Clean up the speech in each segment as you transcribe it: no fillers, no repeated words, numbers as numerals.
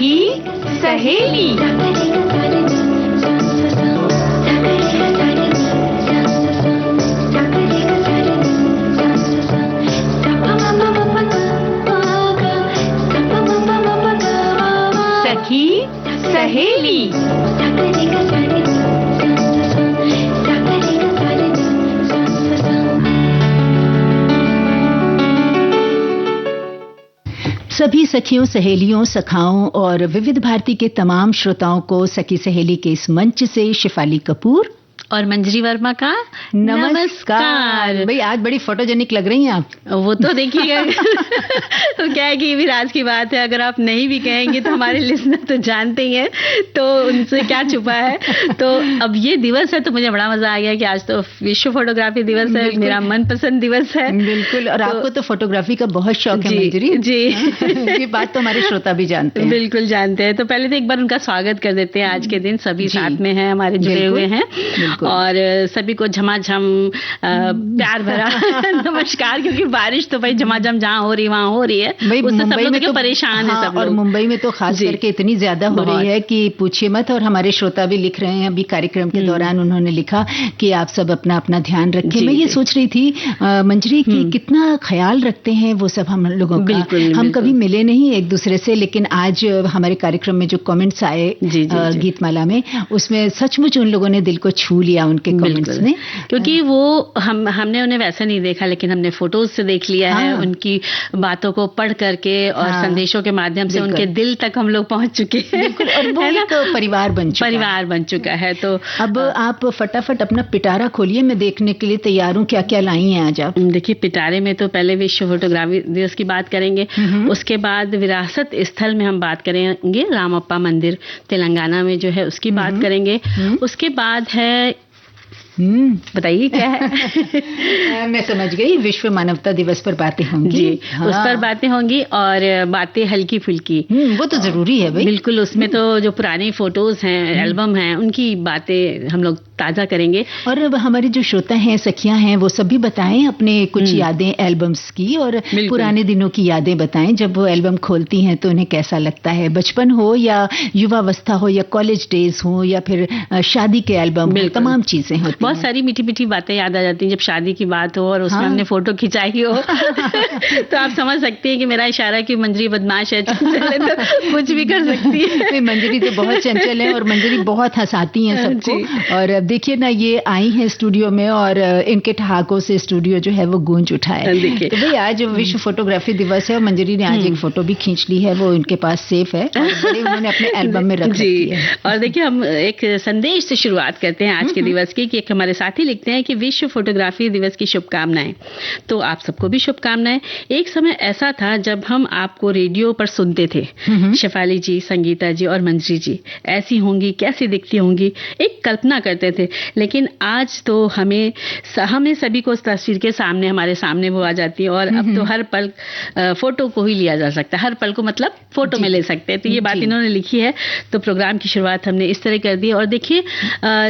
सखी सहेली। सखी सहेली। सभी सखियों, सहेलियों, सखाओं और विविध भारती के तमाम श्रोताओं को सखी सहेली के इस मंच से शिफाली कपूर और मंजरी वर्मा का नमस्कार। भाई आज बड़ी फोटोजेनिक लग रही हैं आप। वो तो देखिए तो क्या है कि विराज की बात है, अगर आप नहीं भी कहेंगे तो हमारे लिसनर तो जानते ही हैं, तो उनसे क्या छुपा है। तो अब ये दिवस है तो मुझे बड़ा मजा आ गया कि आज तो विश्व फोटोग्राफी दिवस है, मेरा मनपसंद दिवस है। बिल्कुल। और आपको तो फोटोग्राफी का बहुत शौक है मंजरी जी। ये बात तो हमारे श्रोता भी जानते हैं। बिल्कुल जानते हैं। तो पहले तो एक बार उनका स्वागत कर देते हैं। आज के दिन सभी साथ में हैं, हमारे जुड़े हुए हैं और सभी को झमाझम प्यार भरा नमस्कार। क्योंकि बारिश तो भाई झमाझम जहाँ हो रही वहाँ हो रही है, उससे सब लोग तो परेशान है सब लोग। और मुंबई में तो खास करके इतनी ज्यादा हो रही है कि पूछिए मत। और हमारे श्रोता भी लिख रहे हैं, अभी कार्यक्रम के दौरान उन्होंने लिखा कि आप सब अपना अपना ध्यान रखें। मैं ये सोच रही थी मंजरी कि कितना ख्याल रखते हैं वो सब हम लोगों का। हम कभी मिले नहीं एक दूसरे से, लेकिन आज हमारे कार्यक्रम में जो कमेंट्स आए गीतमाला में, उसमें सचमुच उन लोगों ने दिल को छू लिया उनके कमेंट्स ने। क्योंकि वो हमने उन्हें वैसा नहीं देखा, लेकिन हमने फोटोज से देख लिया है, उनकी बातों को पढ़ करके और संदेशों के माध्यम से उनके दिल तक हम लोग पहुंच चुके हैं। और वो एक परिवार बन चुका है। तो अब आप फटाफट अपना पिटारा खोलिए, मैं देखने के लिए तैयार हूँ क्या क्या लाई हैं आज आप। देखिए, पिटारे में तो पहले विश्व फोटोग्राफी दिवस की बात करेंगे, उसके बाद विरासत स्थल में हम बात करेंगे, रामप्पा मंदिर तेलंगाना में जो है उसकी बात करेंगे। उसके बाद है बताइए क्या है। मैं समझ गई, विश्व मानवता दिवस पर बातें होंगी जी। उस पर बातें होंगी और बातें हल्की फुल्की, वो तो जरूरी है भाई। बिल्कुल। उसमें तो जो पुराने फोटोज हैं, एल्बम हैं, उनकी बातें हम लोग ताजा करेंगे। और अब हमारे जो श्रोता हैं, सखियां हैं, वो सब भी बताएं अपने कुछ यादें एल्बम्स की, और पुराने दिनों की यादें बताएं। जब वो एल्बम खोलती हैं तो उन्हें कैसा लगता है, बचपन हो या युवावस्था हो या कॉलेज डेज हो या फिर शादी के एल्बम, तमाम चीजें होती। बहुत सारी मीठी मीठी बातें याद आ जाती हैं जब शादी की बात हो और उसमें हमने फोटो खिंचाई हो। तो आप समझ सकते हैं कि मेरा इशारा कि मंजरी बदमाश है, तो कुछ भी कर सकती है। मंजरी तो बहुत चंचल है और मंजरी बहुत हंसाती हैं सबको। और देखिए ना, ये आई है स्टूडियो में और इनके ठहाकों से स्टूडियो जो है वो गूंज उठा है। तो भाई आज विश्व फोटोग्राफी दिवस है और मंजरी ने आज एक फोटो भी खींच ली है, वो उनके पास सेफ है और उन्होंने अपने एल्बम में रख रखी है। और देखिए, हम एक संदेश से शुरुआत करते हैं आज के दिवस की, कि हमारे साथी लिखते हैं कि विश्व फोटोग्राफी दिवस की शुभकामनाएं। तो आप सबको भी शुभकामनाएं। एक समय ऐसा था जब हम आपको रेडियो पर सुनते थे, शेफाली जी, संगीता जी और मंजरी जी ऐसी होंगी, कैसी दिखती होंगी, एक कल्पना करते थे। लेकिन आज तो हमें सभी को उस तस्वीर के सामने, हमारे सामने वो आ जाती है। और अब तो हर पल फोटो को ही लिया जा सकता है, हर पल को मतलब फोटो में ले सकते हैं। तो ये बात इन्होंने लिखी है। तो प्रोग्राम की शुरुआत हमने इस तरह कर दी। और देखिए,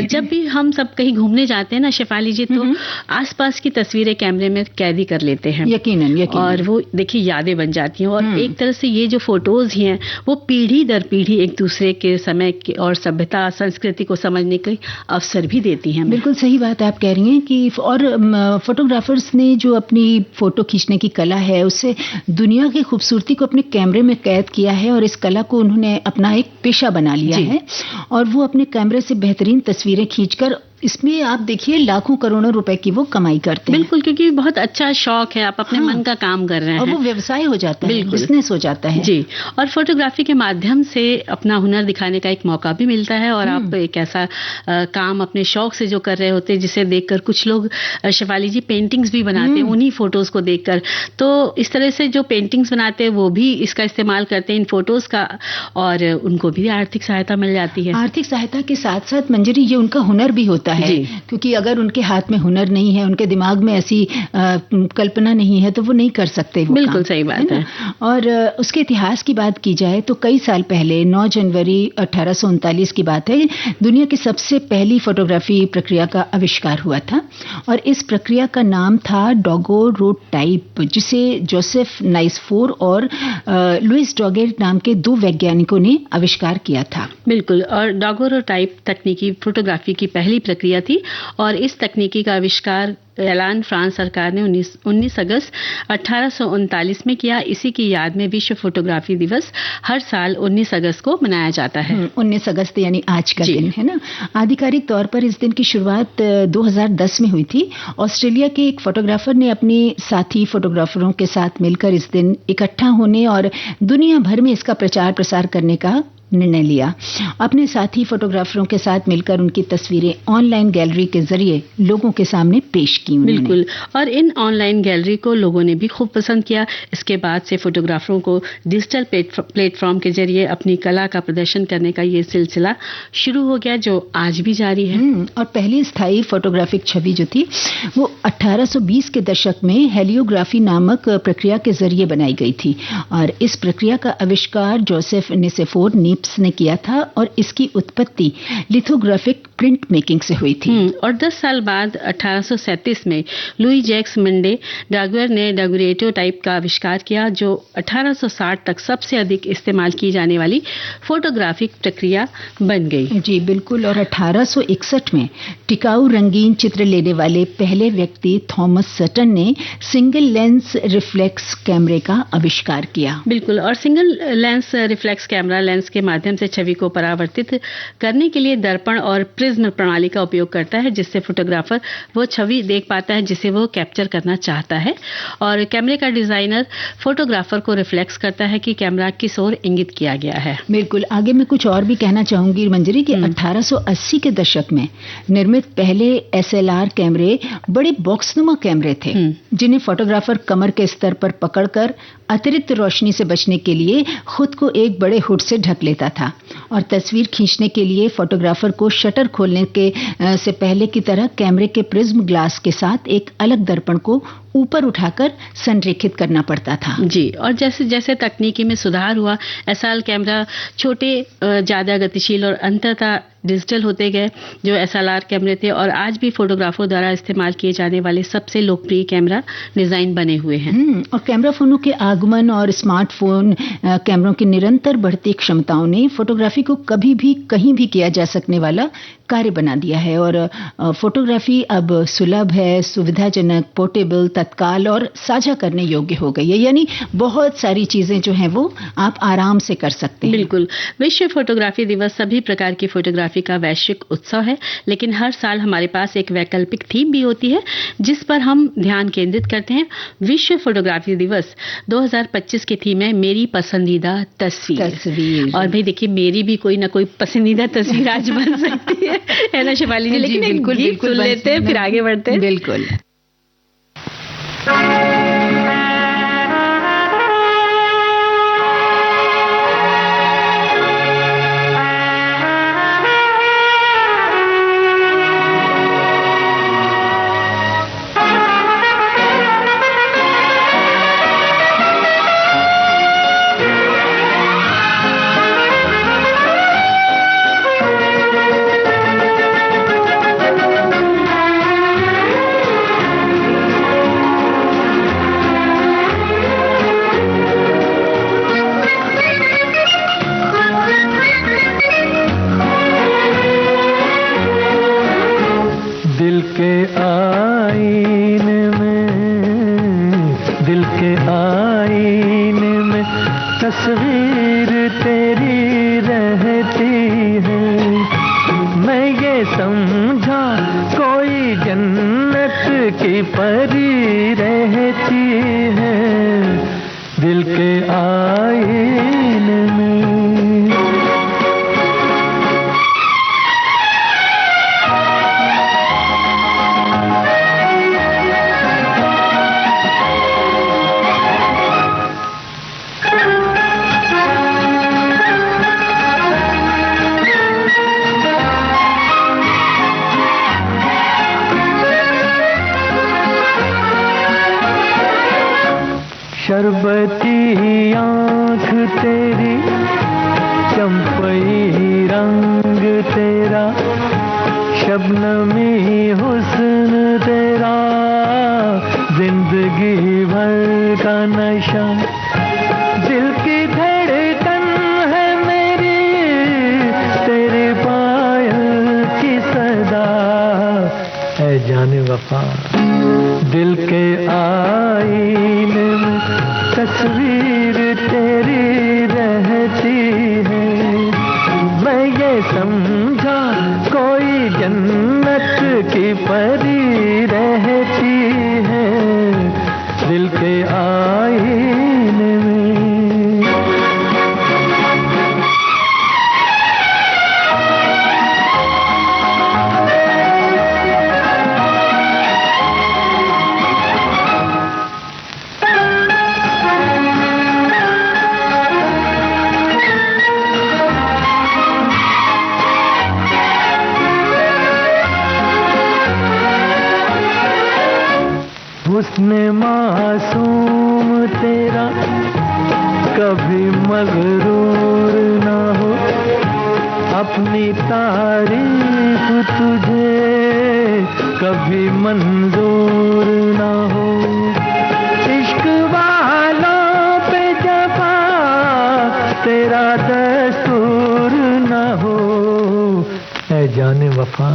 जब भी हम सब कहीं घूमने जाते हैं ना शेफाली जी, तो आसपास की तस्वीरें कैमरे में कैद ही कर लेते हैं। यकीनन। और वो देखिए यादें बन जाती हैं। और एक तरह से ये जो फोटोज हैं वो पीढ़ी दर पीढ़ी एक दूसरे के समय के और सभ्यता संस्कृति को समझने के अवसर भी देती हैं। बिल्कुल सही बात आप कह रही हैं कि और फोटोग्राफर्स ने जो अपनी फोटो खींचने की कला है, उससे दुनिया की खूबसूरती को अपने कैमरे में कैद किया है और इस कला को उन्होंने अपना एक पेशा बना लिया है। और वो अपने कैमरे से बेहतरीन तस्वीरें खींचकर इसमें आप देखिए लाखों करोड़ों रुपए की वो कमाई करते हैं। बिल्कुल, क्योंकि बहुत अच्छा शौक है, आप अपने मन का काम कर रहे हैं और वो व्यवसाय हो जाता है, बिजनेस हो जाता है जी। और फोटोग्राफी के माध्यम से अपना हुनर दिखाने का एक मौका भी मिलता है। और आप एक ऐसा काम अपने शौक से जो कर रहे होते हैं, जिसे देखकर कुछ लोग, शेफाली जी, पेंटिंग्स भी बनाते हैं उन्हीं फोटोज को देखकर। तो इस तरह से जो पेंटिंग्स बनाते हैं वो भी इसका इस्तेमाल करते हैं, इन फोटोज का, और उनको भी आर्थिक सहायता मिल जाती है। आर्थिक सहायता के साथ साथ मंजरी ये उनका हुनर भी होता होता है, क्योंकि अगर उनके हाथ में हुनर नहीं है, उनके दिमाग में ऐसी कल्पना नहीं है, तो वो नहीं कर सकते वो बिल्कुल सही बात है। और उसके इतिहास की बात की जाए तो कई साल पहले 9 जनवरी 1839 की बात है, दुनिया की सबसे पहली फोटोग्राफी प्रक्रिया का आविष्कार हुआ था और इस प्रक्रिया का नाम था डागोरोटाइप, जिसे जोसेफ नाइसफोर और लुइस डॉगेर नाम के 2 वैज्ञानिकों ने आविष्कार किया था। बिल्कुल, और डागोरोटाइप तकनीकी फोटोग्राफी की पहली प्रक्रिया थी और इस तकनीकी का आविष्कार ऐलान फ्रांस सरकार ने 19 अगस्त 1839 में किया। इसी की याद में विश्व फोटोग्राफी दिवस हर साल 19 अगस्त को मनाया जाता है। 19 अगस्त यानी आज का दिन है ना। आधिकारिक तौर पर इस दिन की शुरुआत 2010 में हुई थी। ऑस्ट्रेलिया के एक फोटोग्राफर ने अपने साथी फोटोग्राफरों के साथ मिलकर इस दिन इकट्ठा होने और दुनिया भर में इसका प्रचार प्रसार करने का निर्णय लिया। अपने साथी फोटोग्राफरों के साथ मिलकर उनकी तस्वीरें ऑनलाइन गैलरी के जरिए लोगों के सामने पेश की उन्होंने। बिल्कुल, और इन ऑनलाइन गैलरी को लोगों ने भी खूब पसंद किया। इसके बाद से फोटोग्राफरों को डिजिटल प्लेटफॉर्म के जरिए अपनी कला का प्रदर्शन करने का ये सिलसिला शुरू हो गया, जो आज भी जारी है। और पहली स्थायी फोटोग्राफिक छवि जो थी वो 1820 के दशक में हेलियोग्राफी नामक प्रक्रिया के जरिए बनाई गई थी और इस प्रक्रिया का आविष्कार जोसेफ निसेफोर नीप्स ने किया था और इसकी उत्पत्ति लिथोग्राफिक प्रिंट मेकिंग से हुई थी। और 10 साल बाद 1837 में लुई जैक्स मंडे डागुएर ने डागुरेटोटाइप का आविष्कार किया, जो 1860 तक सबसे अधिक इस्तेमाल की जाने वाली फोटोग्राफिक प्रक्रिया बन गई। जी बिल्कुल, और 1861 में टिकाऊ रंगीन चित्र लेने वाले पहले व्यक्ति थॉमस सटन ने सिंगल लेंस रिफ्लेक्स कैमरे का आविष्कार किया। बिल्कुल, और single lens reflex camera lens के माध्यम से छवि को परावर्तित करने के लिए दर्पण और प्रिज्म प्रणाली का उपयोग करता है, जिससे फोटोग्राफर वो छवि देख पाता है जिसे वो कैप्चर करना चाहता है। और कैमरे का डिजाइनर फोटोग्राफर को रिफ्लेक्स करता है कि कैमरा किस ओर इंगित किया गया है। बिल्कुल, आगे मैं कुछ और भी कहना चाहूंगी मंजरी कि 1880 के दशक में निर्मित पहले SLR कैमरे बड़े बॉक्सनुमा कैमरे थे, जिन्हें फोटोग्राफर कमर के स्तर पर पकड़कर अतिरिक्त रोशनी से बचने के लिए खुद को एक बड़े हुड से ढक लेता था और तस्वीर खींचने के लिए फोटोग्राफर को शटर खोलने के से पहले की तरह कैमरे के प्रिज्म ग्लास के साथ एक अलग दर्पण को ऊपर उठाकर संरेखित करना पड़ता था। जी, और जैसे जैसे तकनीकी में सुधार हुआ, SLR कैमरा छोटे, ज्यादा गतिशील और अंततः डिजिटल होते गए, जो SLR कैमरे थे, और आज भी फोटोग्राफरों द्वारा इस्तेमाल किए जाने वाले सबसे लोकप्रिय कैमरा डिजाइन बने हुए हैं। और कैमरा फोनों के आगमन और स्मार्टफोन कैमरों की निरंतर बढ़ती क्षमताओं ने फोटोग्राफी को कभी भी कहीं भी किया जा सकने वाला कार्य बना दिया है और फोटोग्राफी अब सुलभ है, सुविधाजनक, पोर्टेबल, तत्काल और साझा करने योग्य हो गई है। यानी बहुत सारी चीजें जो हैं वो आप आराम से कर सकते हैं। बिल्कुल, विश्व फोटोग्राफी दिवस सभी प्रकार की फोटोग्राफी का वैश्विक उत्सव है, लेकिन हर साल हमारे पास एक वैकल्पिक थीम भी होती है जिस पर हम ध्यान केंद्रित करते हैं। विश्व फोटोग्राफी दिवस 2025 की थीम है मेरी पसंदीदा तस्वीर। और भाई देखिए, मेरी भी कोई ना कोई पसंदीदा तस्वीर आज बन सकती है ना शिवाली जी? लेकिन बिल्कुल, गीत सुन लेते हैं, फिर आगे बढ़ते हैं। बिल्कुल। तस्वीर तेरी रहती है, मैं ये समझा कोई जन्नत की परी रहती है दिल के आईने में। शरबती आँख तेरी, चंपई रंग तेरा, शबनमी हुस्न तेरा, जिंदगी भर का नशा, दिल की धड़कन है मेरी, तेरे पायल की सदा, ऐ जाने वफा दिल के आईने में तस्वीर तेरी रहती है। मैं ये समझा कोई जन्नत की परी रहती है दिल के आईने में। हुस्न मासूम तेरा कभी मगरूर ना हो, अपनी तारीफ तुझे कभी मंजूर ना हो, इश्क वालों पे जफा तेरा दस्तूर ना हो, ऐ जाने वफा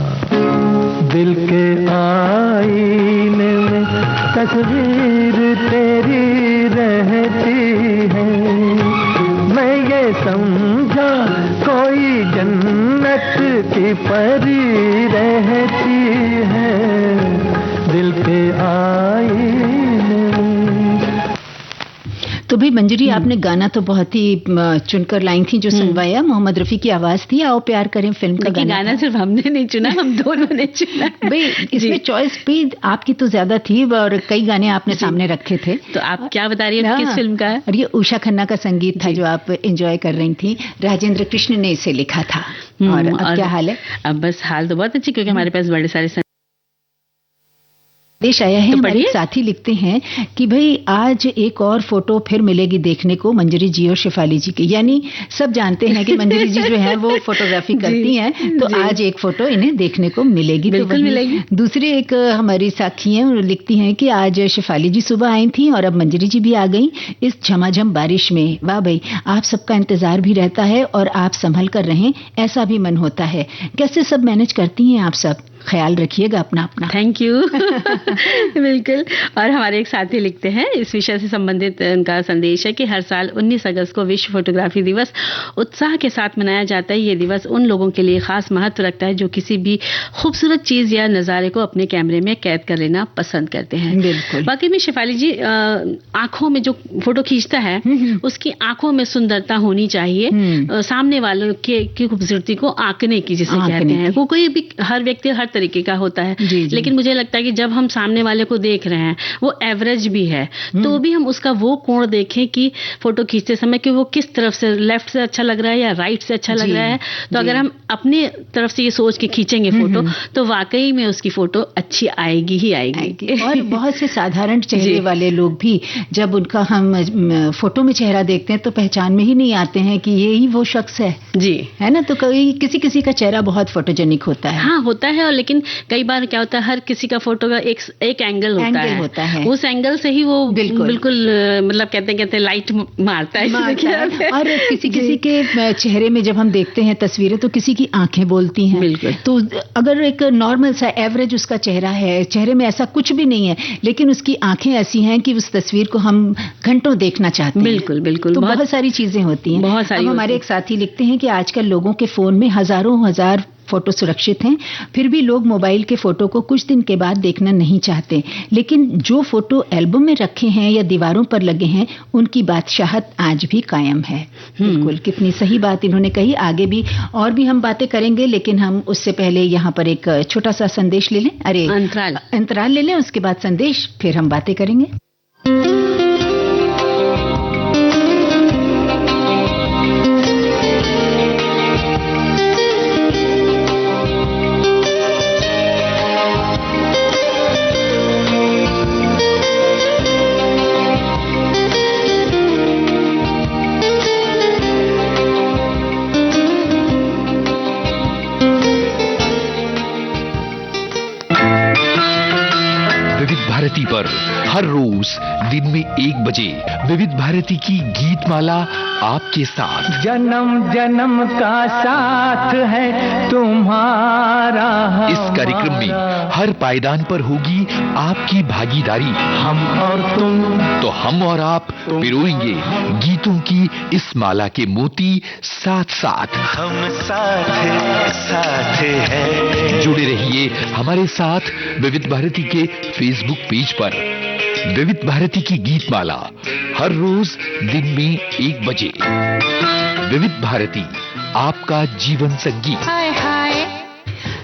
दिल के आईने में तस्वीर तेरी रहती है। मैं ये समझा कोई जन्नत की परी रहती है दिल के आईने में। तो भाई मंजरी, आपने गाना तो बहुत ही चुनकर लाई थी जो सुनवाया, मोहम्मद रफी की आवाज थी, आओ प्यार करें फिल्म का गाना सिर्फ हमने नहीं चुना, हम दोनों ने चुना। भाई इसमें चॉइस भी आपकी तो ज्यादा थी और कई गाने आपने सामने रखे थे। तो आप क्या बता रही हैं किस फिल्म का है? और ये उषा खन्ना का संगीत था जो आप एंजॉय कर रही थी। राजेंद्र कृष्ण ने इसे लिखा था। और अब क्या हाल है? अब बस हाल तो बहुत अच्छी, क्योंकि हमारे पास बड़े सारे देश आया है। हमारे साथी लिखते हैं कि भाई आज एक और फोटो फिर मिलेगी देखने को मंजरी जी और शेफाली जी की। यानी सब जानते हैं कि मंजरी जी जो है वो फोटोग्राफी करती हैं, तो आज एक फोटो इन्हें देखने को मिलेगी। बिल्कुल मिलेगी। दूसरी एक हमारी साथी हैं, लिखती हैं कि आज शेफाली जी सुबह आई थी और अब मंजरी जी भी आ गई इस झमाझम बारिश में। वाह भाई, आप सबका इंतजार भी रहता है और आप संभल कर रहें ऐसा भी मन होता है। कैसे सब मैनेज करती हैं आप सब? ख्याल रखिएगा अपना अपना। Thank you. बिल्कुल। और हमारे एक साथी लिखते हैं, इस विषय से संबंधित उनका संदेश है कि हर साल 19 अगस्त को विश्व फोटोग्राफी दिवस उत्साह के साथ मनाया जाता है। ये दिवस उन लोगों के लिए खास महत्व रखता है जो किसी भी खूबसूरत चीज या नज़ारे को अपने कैमरे में कैद कर लेना पसंद करते हैं। बिल्कुल। बाकी में शेफाली जी, आंखों में जो फोटो खींचता है उसकी आंखों में सुंदरता होनी चाहिए, सामने वालों की खूबसूरती को आंकने की, जिसे कहते हैं। वो कोई भी, हर व्यक्ति हर तरीके का होता है, लेकिन मुझे लगता है कि जब हम सामने वाले को देख रहे हैं वो एवरेज भी है, तो भी हम उसका वो कोण देखें कि फोटो खींचते समय कि वो किस तरफ से, लेफ्ट से अच्छा लग रहा है या राइट से अच्छा लग रहा है। तो अगर हम अपने तरफ से ये सोच के खींचेंगे फोटो, तो वाकई में उसकी फोटो अच्छी आएगी ही आएगी। और बहुत से साधारण चेहरे वाले लोग भी जब उनका हम फोटो में चेहरा देखते हैं तो पहचान में ही नहीं आते हैं कि ये ही वो शख्स है। जी, है ना। तो किसी का चेहरा बहुत फोटोजेनिक होता है। हाँ, होता है। और लेकिन कई बार क्या होता है, हर किसी का फोटो का एक एंगल होता है। उस एंगल से ही वो बिल्कुल मतलब कहते लाइट मारता है। और किसी के चेहरे में जब हम देखते हैं तस्वीरें तो किसी की आंखें बोलती हैं। बिल्कुल। तो अगर एक नॉर्मल सा एवरेज उसका चेहरा है, चेहरे में ऐसा कुछ भी नहीं है, लेकिन उसकी आंखें ऐसी हैं कि उस तस्वीर को हम घंटों देखना चाहते हैं। बिल्कुल बिल्कुल। तो बहुत सारी चीजें होती हैं। बहुत सारी। हमारे एक साथी लिखते हैं कि आजकल लोगों के फोन में हजार फोटो सुरक्षित हैं, फिर भी लोग मोबाइल के फोटो को कुछ दिन के बाद देखना नहीं चाहते। लेकिन जो फोटो एल्बम में रखे हैं या दीवारों पर लगे हैं, उनकी बादशाहत आज भी कायम है। बिल्कुल, कितनी सही बात इन्होंने कही। आगे भी और भी हम बातें करेंगे, लेकिन हम उससे पहले यहाँ पर एक छोटा सा संदेश ले लें। अरे अंतराल ले लें, उसके बाद संदेश, फिर हम बातें करेंगे। भारती पर हर रोज दिन में 1 बजे विविध भारती की गीत माला आपके साथ। जन्म जन्म का साथ है तुम्हारा। इस कार्यक्रम में हर पायदान पर होगी आपकी भागीदारी। हम और तुम, तो हम और आप पिरोएंगे गीतों की इस माला के मोती साथ साथ। हम साथ साथ हैं। जुड़े रहिए हमारे साथ विविध भारती के फेसबुक पेज पर। विविध भारती की गीत माला हर रोज दिन में 1 बजे। विविध भारती, आपका जीवन संगीत।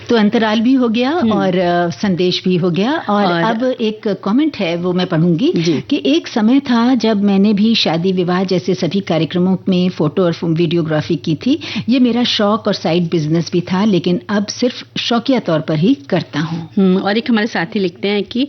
तो अंतराल भी हो गया और संदेश भी हो गया और अब एक कमेंट है वो मैं पढ़ूंगी कि एक समय था जब मैंने भी शादी विवाह जैसे सभी कार्यक्रमों में फोटो और वीडियोग्राफी की थी। ये मेरा शौक और साइड बिजनेस भी था, लेकिन अब सिर्फ शौकिया तौर पर ही करता हूँ। और एक हमारे साथी लिखते हैं कि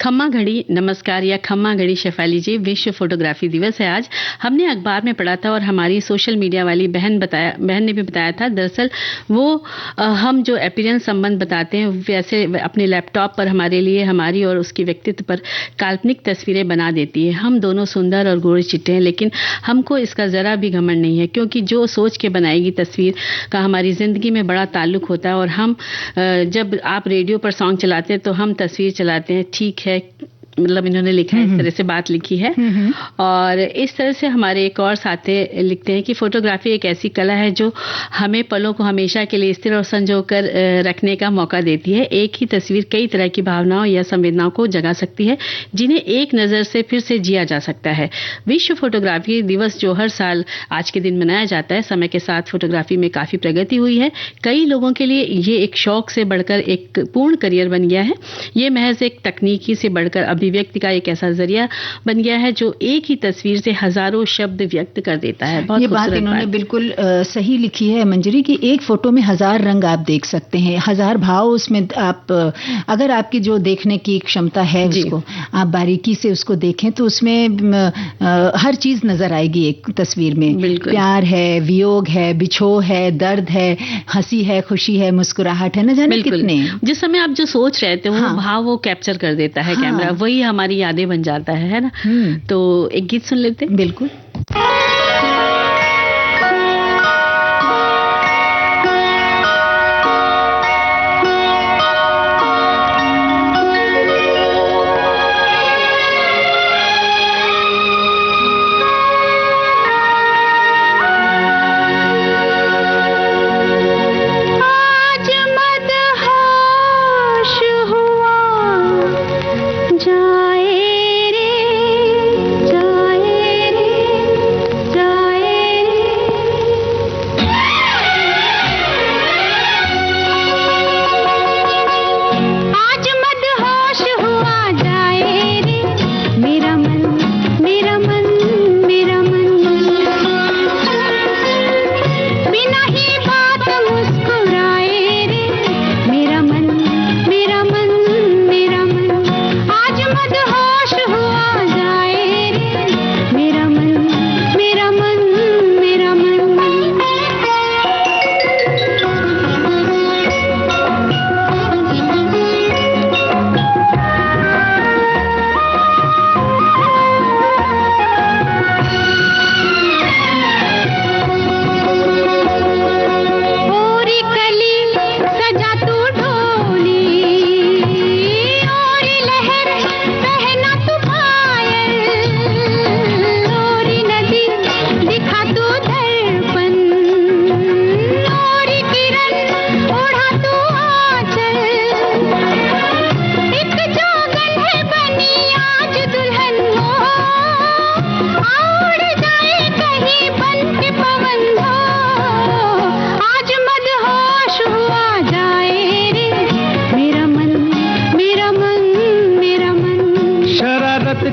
खम्मा घड़ी नमस्कार या खम्मा घड़ी शेफाली जी, विश्व फोटोग्राफी दिवस है आज। हमने अखबार में पढ़ा था और हमारी सोशल मीडिया वाली बहन ने भी बताया था। दरअसल वो हम जो अपीयरेंस संबंध बताते हैं वैसे अपने लैपटॉप पर हमारे लिए हमारी और उसकी व्यक्तित्व पर काल्पनिक तस्वीरें बना देती है। हम दोनों सुंदर और गोरे चिट्टे हैं, लेकिन हमको इसका जरा भी घमंड नहीं है, क्योंकि जो सोच के बनाएगी तस्वीर का हमारी जिंदगी में बड़ा ताल्लुक होता है। और हम जब आप रेडियो पर सॉन्ग चलाते हैं तो हम तस्वीर चलाते हैं, ठीक है, मतलब इन्होंने लिखा है, इस तरह से बात लिखी है। और इस तरह से हमारे एक और साथी लिखते हैं कि फोटोग्राफी एक ऐसी कला है जो हमें पलों को हमेशा के लिए स्थिर और संजो कर रखने का मौका देती है। एक ही तस्वीर कई तरह की भावनाओं या संवेदनाओं को जगा सकती है, जिन्हें एक नज़र से फिर से जिया जा सकता है। विश्व फोटोग्राफी दिवस जो हर साल आज के दिन मनाया जाता है, समय के साथ फोटोग्राफी में काफ़ी प्रगति हुई है। कई लोगों के लिए ये एक शौक से बढ़कर एक पूर्ण करियर बन गया है। ये महज एक तकनीकी से बढ़कर व्यक्ति का एक ऐसा जरिया बन गया है जो एक ही तस्वीर से हजारों शब्द व्यक्त कर देता है। बहुत ये बात इन्होंने बिल्कुल सही लिखी है मंजरी की। एक फोटो में 1000 रंग आप देख सकते हैं, 1000 भाव उसमें आप, अगर आपकी जो देखने की क्षमता है उसको आप बारीकी से उसको देखें तो उसमें हर चीज नजर आएगी एक तस्वीर में। प्यार है, वियोग है, बिछोह है, दर्द है, हंसी है, खुशी है, मुस्कुराहट है, न जाने कितने। जिस समय आप जो सोच रहे थे वो भाव वो कैप्चर कर देता है कैमरा, वही हमारी यादें बन जाता है ना। तो एक गीत सुन लेते हैं। बिल्कुल।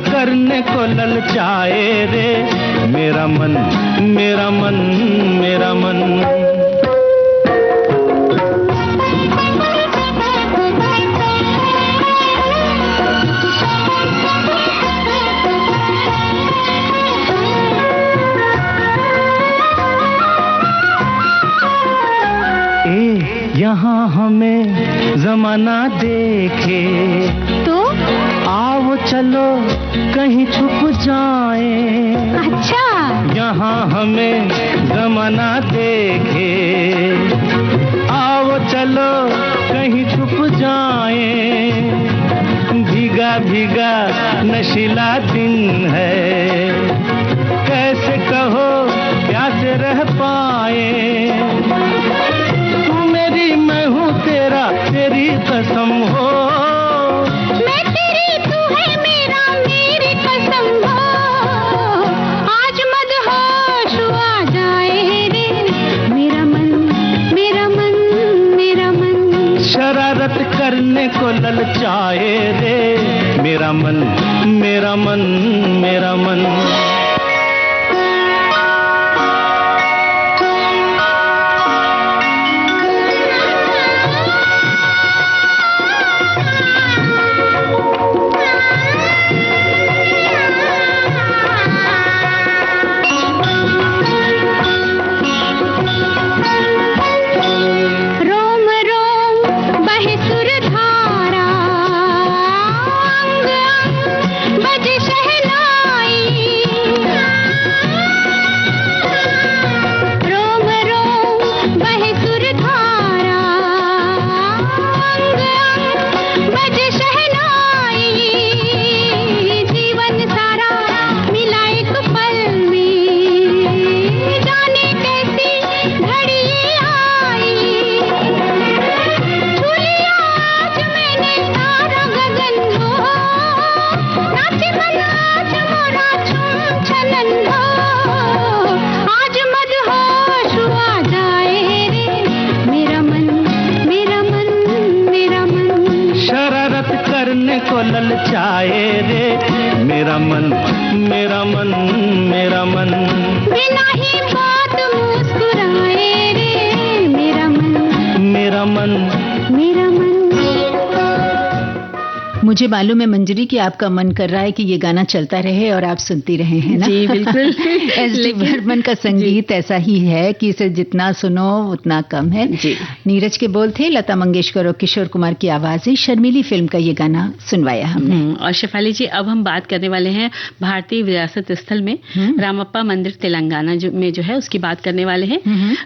करने को ललचाए रे मेरा मन, मेरा मन, मेरा मन। यहाँ हमें जमाना देखे तो आओ चलो कहीं छुप जाए, अच्छा यहाँ हमें ज़माना देखे। आओ चलो कहीं छुप जाए, भीगा भीगा नशीला दिन है, कैसे कहो प्यासे रह पाए। तू मेरी मैं हूँ तेरा, तेरी कसम हो, मैं तेरी तू है मेरा, मेरी कसम हो। आज मदहोश आ जाए रे मेरा मन, मेरा मन, मेरा मन। शरारत करने को ललचाए रे मेरा मन, मेरा मन, मेरा मन। ललचाए रे मेरा मन, मेरा मन, मेरा मन। बिना ही बात मुस्कुराए रे मेरा मन, मेरा मन, मेरा मन। मुझे मालूम है मंजरी कि आपका मन कर रहा है कि ये गाना चलता रहे और आप सुनती रहे, हैं ना? जी बिल्कुल। एस.डी. बर्मन का संगीत ऐसा ही है कि इसे जितना सुनो उतना कम है। जी। नीरज के बोल थे, लता मंगेशकर और किशोर कुमार की आवाजें, शर्मीली फिल्म का ये गाना सुनवाया हमने। और शेफाली जी, अब हम बात करने वाले हैं भारतीय विरासत स्थल में रामप्पा मंदिर तेलंगाना में जो है उसकी बात करने वाले हैं।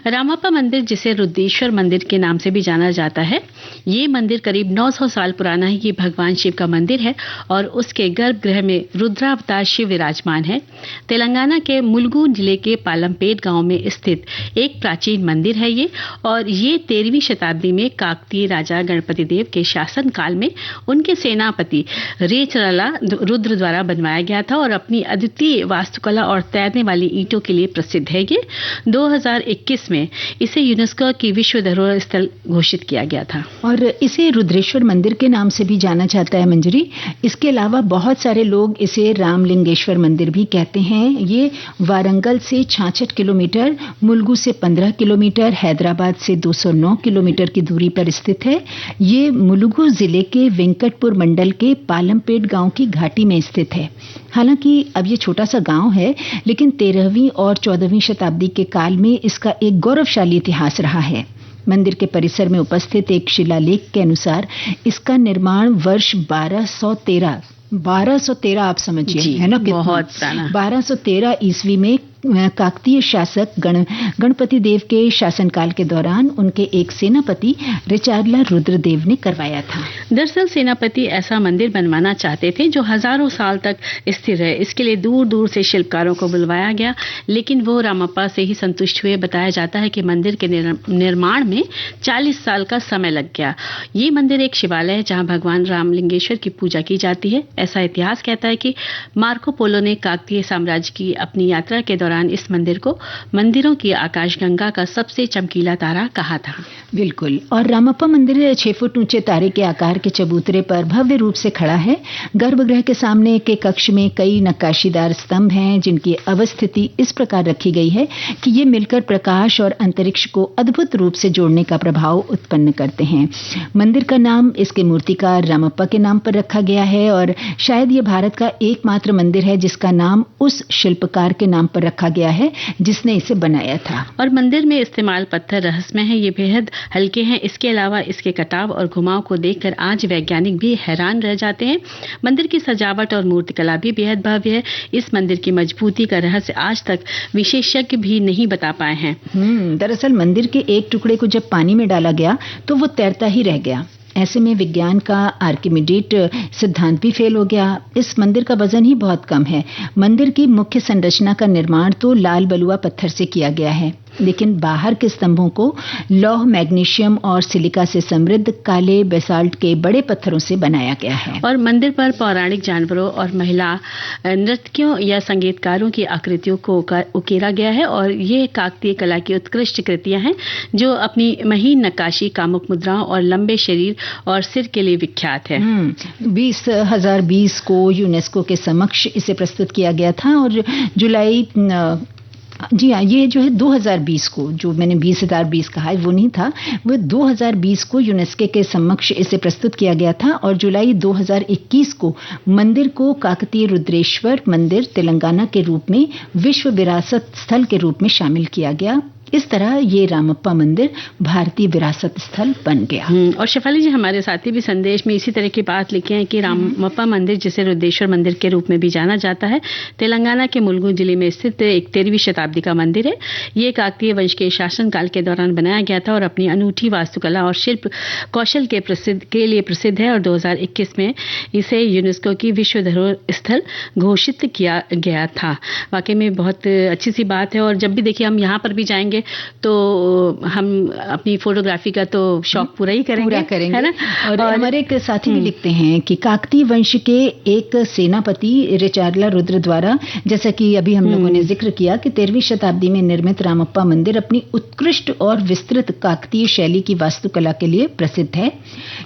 रामप्पा मंदिर, जिसे रुद्रेश्वर मंदिर के नाम से भी जाना जाता है, ये मंदिर करीब 900 साल पुराना है। ये भगवान शिव का मंदिर है और उसके गर्भगृह में रुद्रावतार शिव विराजमान है। तेलंगाना के मुलुगु जिले के पालमपेट गांव में स्थित एक प्राचीन मंदिर है ये, और ये 13वीं शताब्दी में काकतीय राजा गणपति देव के शासन काल में उनके सेनापति रेचरला रुद्र द्वारा बनवाया गया था और अपनी अद्वितीय वास्तुकला और तैरने वाली ईंटों के लिए प्रसिद्ध है। ये 2021 में इसे यूनेस्को की विश्व धरोहर स्थल घोषित किया गया था। और इसे रुद्रेश्वर मंदिर के नाम से भी जाना जाता है मंजरी। इसके अलावा बहुत सारे लोग इसे रामलिंगेश्वर मंदिर भी कहते हैं। ये वारंगल से 66 किलोमीटर, मुलुगु से 15 किलोमीटर, हैदराबाद से 209 किलोमीटर की दूरी पर स्थित है। ये मुलुगु जिले के वेंकटपुर मंडल के पालमपेट गांव की घाटी में स्थित है। हालांकि अब ये छोटा सा गांव है, लेकिन 13वीं और 14वीं शताब्दी के काल में इसका एक गौरवशाली इतिहास रहा है। मंदिर के परिसर में उपस्थित एक शिलालेख के अनुसार इसका निर्माण वर्ष 1213 आप समझिए, है ना, बहुत पुराना। 1213 ईस्वी में काकतीय शासक गणपति देव के शासनकाल के दौरान उनके एक सेनापति रेचारला रुद्रदेव ने करवाया था। दरअसल सेनापति ऐसा मंदिर बनवाना चाहते थे जो हजारों साल तक स्थिर रहे। इसके लिए दूर दूर से शिल्पकारों को बुलवाया गया, लेकिन वो रामप्पा से ही संतुष्ट हुए। बताया जाता है कि मंदिर के निर्माण में 40 साल का समय लग गया। ये मंदिर एक शिवालय है जहाँ भगवान रामलिंगेश्वर की पूजा की जाती है। ऐसा इतिहास कहता है कि मार्को पोलो ने काकतीय साम्राज्य की अपनी यात्रा के दौरान इस मंदिर को मंदिरों की आकाशगंगा का सबसे चमकीला तारा कहा था। बिल्कुल। और रामप्पा मंदिर 6 फुट ऊंचे तारे के आकार के चबूतरे पर भव्य रूप से खड़ा है। गर्भगृह के सामने के कक्ष में कई नक्काशीदार स्तंभ हैं, जिनकी अवस्थिति इस प्रकार रखी गई है कि ये मिलकर प्रकाश और अंतरिक्ष को अद्भुत रूप से जोड़ने का प्रभाव उत्पन्न करते हैं। मंदिर का नाम इसके मूर्तिकार रामप्पा के नाम पर रखा गया है और शायद ये भारत का एकमात्र मंदिर है जिसका नाम उस शिल्पकार के नाम पर रखा रखा गया है जिसने इसे बनाया था। और मंदिर में इस्तेमाल पत्थर रहस्यमय है, ये बेहद हल्के हैं। इसके अलावा इसके कटाव और घुमाव को देखकर आज वैज्ञानिक भी हैरान रह जाते हैं। मंदिर की सजावट और मूर्तिकला भी बेहद भव्य है। इस मंदिर की मजबूती का रहस्य आज तक विशेषज्ञ भी नहीं बता पाए हैं। दरअसल मंदिर के एक टुकड़े को जब पानी में डाला गया तो वो तैरता ही रह गया। ऐसे में विज्ञान का आर्किमिडीज सिद्धांत भी फेल हो गया। इस मंदिर का वजन ही बहुत कम है। मंदिर की मुख्य संरचना का निर्माण तो लाल बलुआ पत्थर से किया गया है, लेकिन बाहर के स्तंभों को लौह, मैग्नीशियम और सिलिका से समृद्ध काले बेसाल्ट के बड़े पत्थरों से बनाया गया है। और मंदिर पर पौराणिक जानवरों और महिला नर्तकियों या संगीतकारों की आकृतियों को उकेरा गया है। और ये काकतीय कला की उत्कृष्ट कृतियां हैं जो अपनी महीन नक्काशी, कामुक मुद्राओं और लंबे शरीर और सिर के लिए विख्यात है। 2020 को यूनेस्को के समक्ष इसे प्रस्तुत किया गया था और जुलाई जी हाँ, ये जो है 2020 को, जो मैंने 2020 कहा है वो नहीं था, वो 2020 को यूनेस्को के समक्ष इसे प्रस्तुत किया गया था और जुलाई 2021 को मंदिर को काकतीय रुद्रेश्वर मंदिर तेलंगाना के रूप में विश्व विरासत स्थल के रूप में शामिल किया गया। इस तरह ये रामप्पा मंदिर भारतीय विरासत स्थल बन गया। और शेफाली जी, हमारे साथी भी संदेश में इसी तरह की बात लिखे हैं कि रामप्पा मंदिर, जिसे रुद्रेश्वर मंदिर के रूप में भी जाना जाता है, तेलंगाना के मुलुगु जिले में स्थित एक 13वीं शताब्दी का मंदिर है। ये काकतीय वंश के शासनकाल के दौरान बनाया गया था और अपनी अनूठी वास्तुकला और शिल्प कौशल के लिए प्रसिद्ध है। और 2021 में इसे यूनेस्को की विश्व धरोहर स्थल घोषित किया गया था। वाकई में बहुत अच्छी सी बात है। और जब भी देखिए हम यहाँ पर भी जाएंगे तो हम अपनी फोटोग्राफी का तो शौक पूरा करेंगे, है ना। और हमारे एक साथी भी लिखते हैं कि काकतीय वंश के एक सेनापति रिचार्ला रुद्र द्वारा, जैसा कि अभी हम लोगों ने जिक्र किया, कि 13वीं शताब्दी में निर्मित रामप्पा मंदिर अपनी उत्कृष्ट और विस्तृत काकतीय शैली की वास्तुकला के लिए प्रसिद्ध है।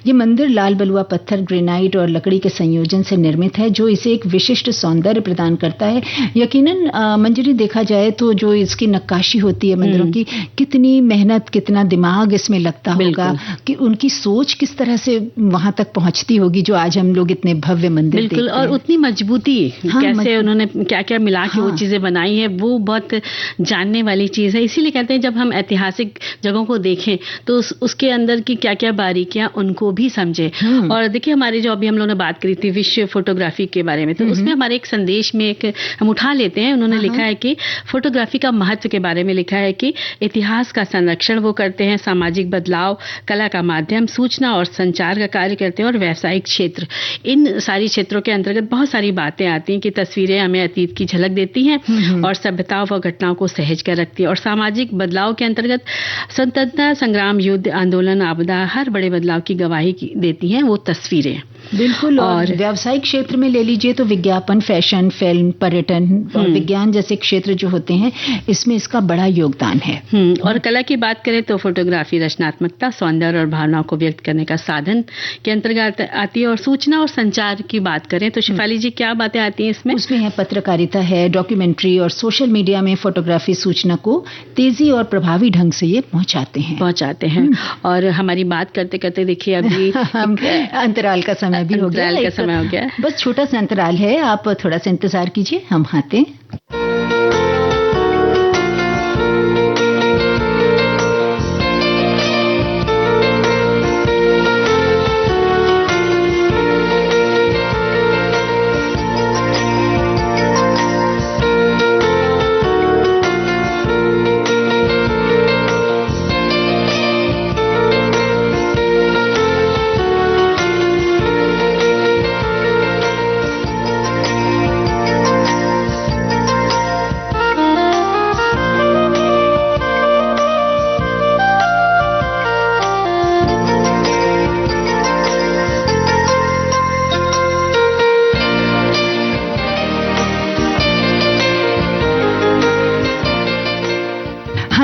ये मंदिर लाल बलुआ पत्थर, ग्रेनाइट और लकड़ी के संयोजन से निर्मित है, जो इसे एक विशिष्ट सौंदर्य प्रदान करता है। यकीनन मंजरी, देखा जाए तो जो इसकी नक्काशी होती है मंदिरों की, कितनी मेहनत, कितना दिमाग इसमें लगता होगा, कि उनकी सोच किस तरह से वहां तक पहुंचती होगी जो आज हम लोग इतने भव्य मंदिर देखते हैं। और उतनी मजबूती, कैसे उन्होंने क्या क्या मिला के वो चीजें बनाई है, वो बहुत जानने वाली चीज है। इसीलिए कहते हैं जब हम ऐतिहासिक जगहों को देखें तो उसके अंदर की क्या क्या बारीकियां उनको भी समझे। और देखिए, हमारे जो अभी हम लोगों ने बात करी थी विश्व फोटोग्राफी के बारे में, तो उसमें हमारे एक संदेश में एक हम उठा लेते हैं। उन्होंने लिखा है कि फोटोग्राफी का महत्व के बारे में लिखा है कि इतिहास का संरक्षण वो करते हैं, सामाजिक बदलाव, कला का माध्यम, सूचना और संचार का कार्य करते हैं, और व्यावसायिक क्षेत्र, इन सारी क्षेत्रों के अंतर्गत बहुत सारी बातें आती हैं कि तस्वीरें हमें अतीत की झलक देती हैं और सभ्यताओं व घटनाओं को सहेज कर रखती है। और सामाजिक बदलाव के अंतर्गत स्वतंत्रता संग्राम, युद्ध, आंदोलन, आपदा, हर बड़े बदलाव की गवाही देती हैं वो तस्वीरें। बिल्कुल। और व्यावसायिक क्षेत्र में ले लीजिए तो विज्ञापन, फैशन, फिल्म, पर्यटन और विज्ञान जैसे क्षेत्र जो होते हैं, इसमें इसका बड़ा योगदान है। और कला की बात करें तो फोटोग्राफी रचनात्मकता, सौंदर्य और भावनाओं को व्यक्त करने का साधन के अंतर्गत आती है। और सूचना और संचार की बात करें तो शिफाली जी, क्या बातें आती हैं इसमें? उसमें है पत्रकारिता है, डॉक्यूमेंट्री और सोशल मीडिया में फोटोग्राफी सूचना को तेजी और प्रभावी ढंग से ये पहुंचाते हैं। और हमारी बात करते करते देखिए अभी अंतराल का समय भी हो गया। बस छोटा सा अंतराल है, आप थोड़ा सा इंतजार कीजिए, हम आते हैं।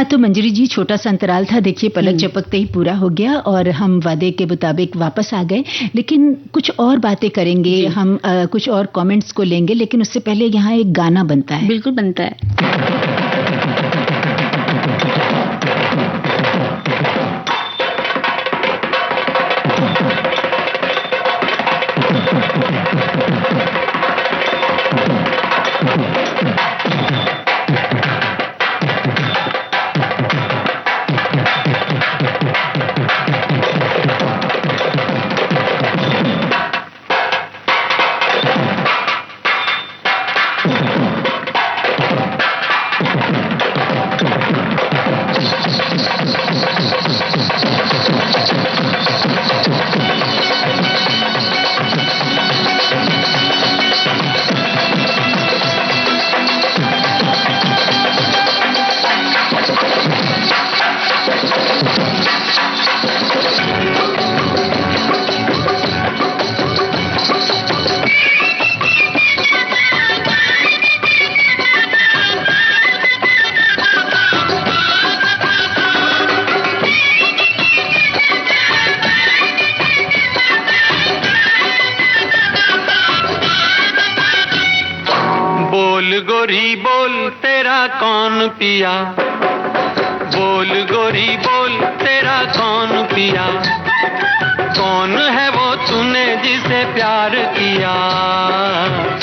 तो मंजरी जी, छोटा सा अंतराल था, देखिए पलक झपकते ही पूरा हो गया और हम वादे के मुताबिक वापस आ गए। लेकिन कुछ और बातें करेंगे, हम कुछ और कमेंट्स को लेंगे, लेकिन उससे पहले यहाँ एक गाना बनता है। बिल्कुल बनता है। गोरी बोल तेरा कौन पिया, बोल गोरी बोल तेरा कौन पिया, कौन है वो तूने जिसे प्यार किया,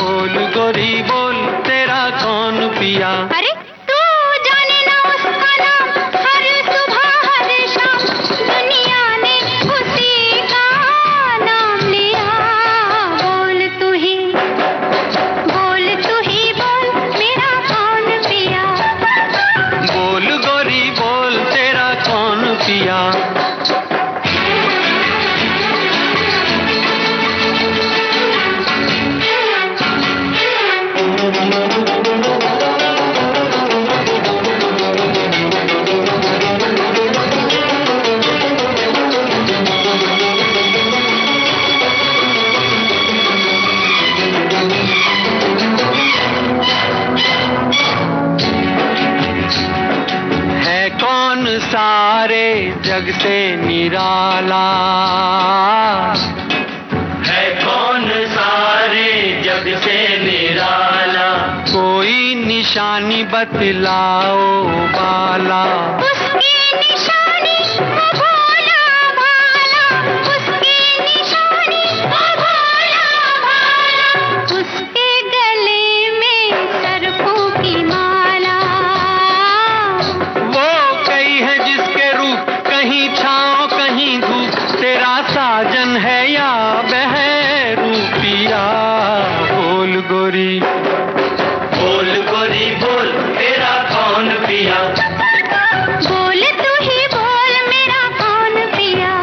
बोल गोरी बोल तेरा कौन पिया। अरे तू जाने ना उसका नाम, हर सुबह हर शाम दुनिया ने उसी का नाम लिया। बोल तू ही बोल मेरा कौन पिया, बोल गोरी बोल तेरा कौन पिया। सारे जग से निराला, है कौन सारे जग से निराला, कोई निशानी बतलाओ बाला, उसकी निशानी वो भोला भाला, उसकी निशानी वो भोला भाला, उसके गले में सरफों की माला, वो कई है जिसके रूप कहीं छाँव कहीं धूप, तेरा साजन है या बहरूपिया, बोल गोरी बोल तेरा कौन पिया, बोल तू ही बोल मेरा कौन पिया।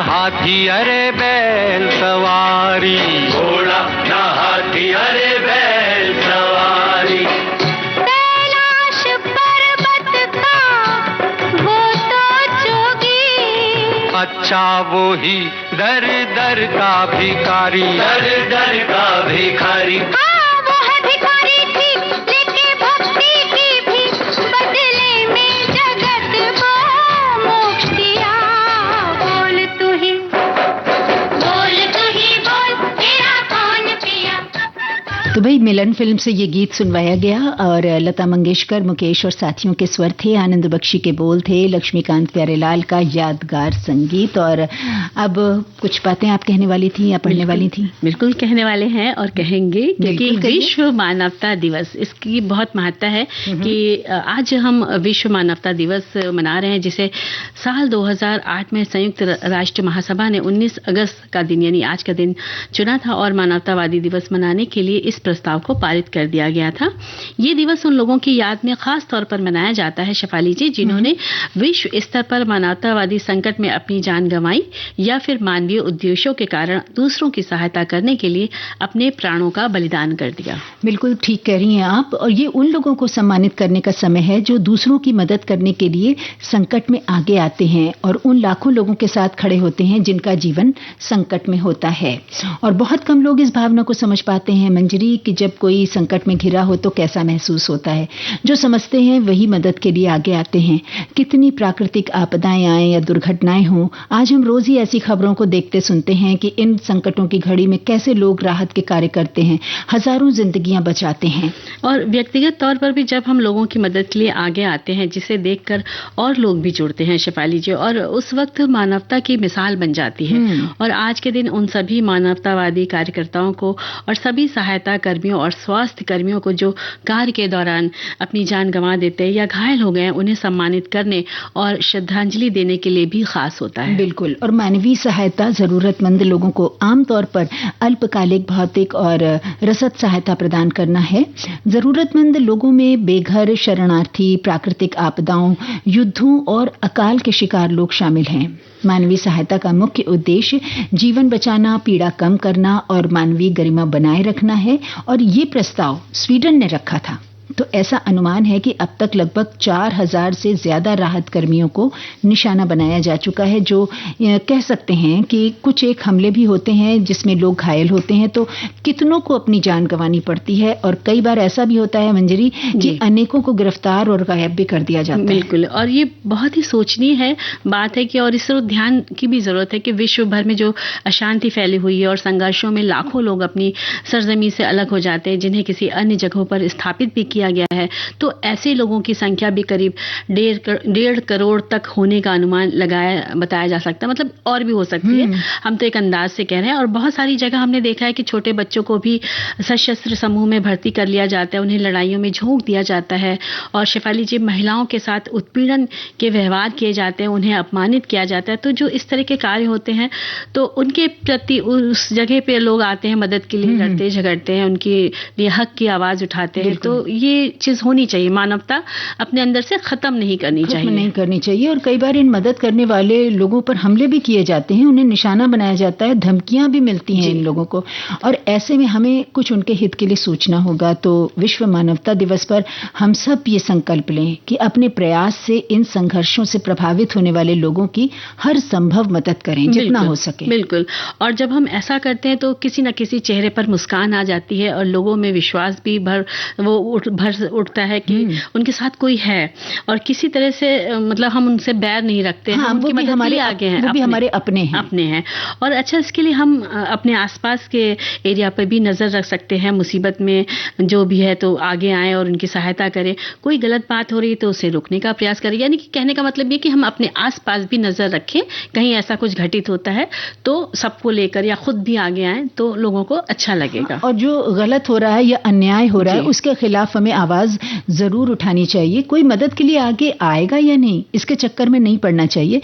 हाथी अरे बैल सवारी, घोड़ा ना हाथी अरे बैल सवारी, कैलाश पर्वत का वो तो जोगी, अच्छा वो ही दर दर का भिखारी, दर दर का भिखारी, हाँ वो है भिखारी थी लेके भक्ति की भी, बदले में जगत को मोक्ष दिया। बोल तू ही बोल तेरा कौन पिया। तो भाई मिलन फिल्म से ये गीत सुनवाया गया और लता मंगेशकर, मुकेश और साथियों के स्वर थे, आनंद बख्शी के बोल थे, लक्ष्मीकांत प्यारेलाल का यादगार संगीत। और अब कुछ बातें आप कहने वाली थी या पढ़ने वाली थी? बिल्कुल कहने वाले हैं और कहेंगे, क्योंकि विश्व मानवता दिवस इसकी बहुत महत्ता है कि आज हम विश्व मानवता दिवस मना रहे हैं, जिसे साल 2008 में संयुक्त राष्ट्र महासभा ने 19 अगस्त का दिन यानी आज का दिन चुना था और मानवतावादी दिवस मनाने के लिए इस प्रस्ताव को पारित कर दिया गया था। ये दिवस उन लोगों की याद में खास तौर पर मनाया जाता है शेफाली जी, जिन्होंने विश्व स्तर पर मानवतावादी संकट में अपनी जान गंवाई या फिर मानवीय उद्देश्यों के कारण दूसरों की सहायता करने के लिए अपने प्राणों का बलिदान कर दिया। बिल्कुल ठीक कह रही हैं आप। और ये उन लोगों को सम्मानित करने का समय है जो दूसरों की मदद करने के लिए संकट में आगे आते हैं और उन लाखों लोगों के साथ खड़े होते हैं जिनका जीवन संकट में होता है। और बहुत कम लोग इस भावना को समझ पाते हैं मंजरी, कि जब कोई संकट में घिरा हो तो कैसा महसूस होता है। जो समझते हैं वही मदद के लिए आगे आते हैं। कितनी प्राकृतिक आपदाएं आए या दुर्घटनाएं हों, आज हम रोज ही ऐसी खबरों को देखते सुनते हैं कि इन संकटों की घड़ी में कैसे लोग राहत के कार्य करते हैं, हजारों जिंदगियां बचाते हैं। और व्यक्तिगत तौर पर भी जब हम लोगों की मदद के लिए आगे आते हैं, जिसे देखकर और लोग भी जुड़ते हैं शेफाली जी, और उस वक्त मानवता की मिसाल बन जाती है। और आज के दिन उन सभी मानवतावादी कार्यकर्ताओं को और सभी सहायता कर्मियों और स्वास्थ्य कर्मियों को जो कार्य के दौरान अपनी जान गंवा देते हैं या घायल हो गए हैं, उन्हें सम्मानित करने और श्रद्धांजलि देने के लिए भी खास होता है। बिल्कुल। और मानवीय सहायता जरूरतमंद लोगों को आमतौर पर अल्पकालिक भौतिक और रसद सहायता प्रदान करना है। जरूरतमंद लोगों में बेघर, शरणार्थी, प्राकृतिक आपदाओं, युद्धों और अकाल के शिकार लोग शामिल हैं। मानवीय सहायता का मुख्य उद्देश्य जीवन बचाना, पीड़ा कम करना और मानवीय गरिमा बनाए रखना है और ये प्रस्ताव स्वीडन ने रखा था। तो ऐसा अनुमान है कि अब तक लगभग 4000 से ज्यादा राहत कर्मियों को निशाना बनाया जा चुका है, जो कह सकते हैं कि कुछ एक हमले भी होते हैं जिसमें लोग घायल होते हैं, तो कितनों को अपनी जान गंवानी पड़ती है और कई बार ऐसा भी होता है मंजरी कि अनेकों को गिरफ्तार और गायब भी कर दिया जाता है। बिल्कुल। और ये बहुत ही सोचनीय है बात है कि और इस तरफ ध्यान की भी जरूरत है कि विश्व भर में जो अशांति फैली हुई है और संघर्षों में लाखों लोग अपनी सरजमी से अलग हो जाते हैं, जिन्हें किसी अन्य जगहों पर स्थापित भी किया गया है, तो ऐसे लोगों की संख्या भी करीब 1.5 करोड़ तक होने का अनुमान बताया जा सकता है। मतलब और भी हो सकती है, हम तो एक अंदाज से कह रहे हैं। और बहुत सारी जगह हमने देखा है कि छोटे बच्चों को भी सशस्त्र समूह में भर्ती कर लिया जाता है, उन्हें लड़ाइयों में झोंक दिया जाता है और शिफाली जी महिलाओं के साथ उत्पीड़न के व्यवहार किए जाते हैं, उन्हें अपमानित किया जाता है। तो जो इस तरह के कार्य होते हैं तो उनके प्रति उस जगह पे लोग आते हैं, मदद के लिए लड़ते झगड़ते हैं, उनके लिए हक की आवाज उठाते हैं। तो ये चीज होनी चाहिए, मानवता अपने अंदर से खत्म नहीं करनी चाहिए। और कई बार इन मदद करने वाले लोगों पर हमले भी किए जाते हैं, उन्हें निशाना बनाया जाता है, धमकियां भी मिलती हैं इन लोगों को। और ऐसे में हमें कुछ उनके हित के लिए सोचना होगा। तो विश्व मानवता दिवस पर हम सब ये संकल्प लें कि अपने प्रयास से इन संघर्षों से प्रभावित होने वाले लोगों की हर संभव मदद करें जितना हो सके। बिल्कुल। और जब हम ऐसा करते हैं तो किसी न किसी चेहरे पर मुस्कान आ जाती है और लोगों में विश्वास भी भर उठता है कि उनके साथ कोई है और किसी तरह से मतलब हम उनसे बैर नहीं रखते हैं। हम उनकी मदद के लिए आगे हैं, वो भी हमारे अपने हैं। और अच्छा, इसके लिए हम अपने आसपास के एरिया पर भी नजर रख सकते हैं। मुसीबत में जो भी है तो आगे आए और उनकी सहायता करें। कोई गलत बात हो रही है तो उसे रोकने का प्रयास करें। यानी कि कहने का मतलब ये कि हम अपने आसपास भी नजर रखें, कहीं ऐसा कुछ घटित होता है तो सबको लेकर या खुद भी आगे आए तो लोगों को अच्छा लगेगा। और जो गलत हो रहा है या अन्याय हो रहा है उसके खिलाफ हमें आवाज जरूर उठानी चाहिए। कोई मदद के लिए आगे आएगा या नहीं, इसके चक्कर में नहीं पड़ना चाहिए।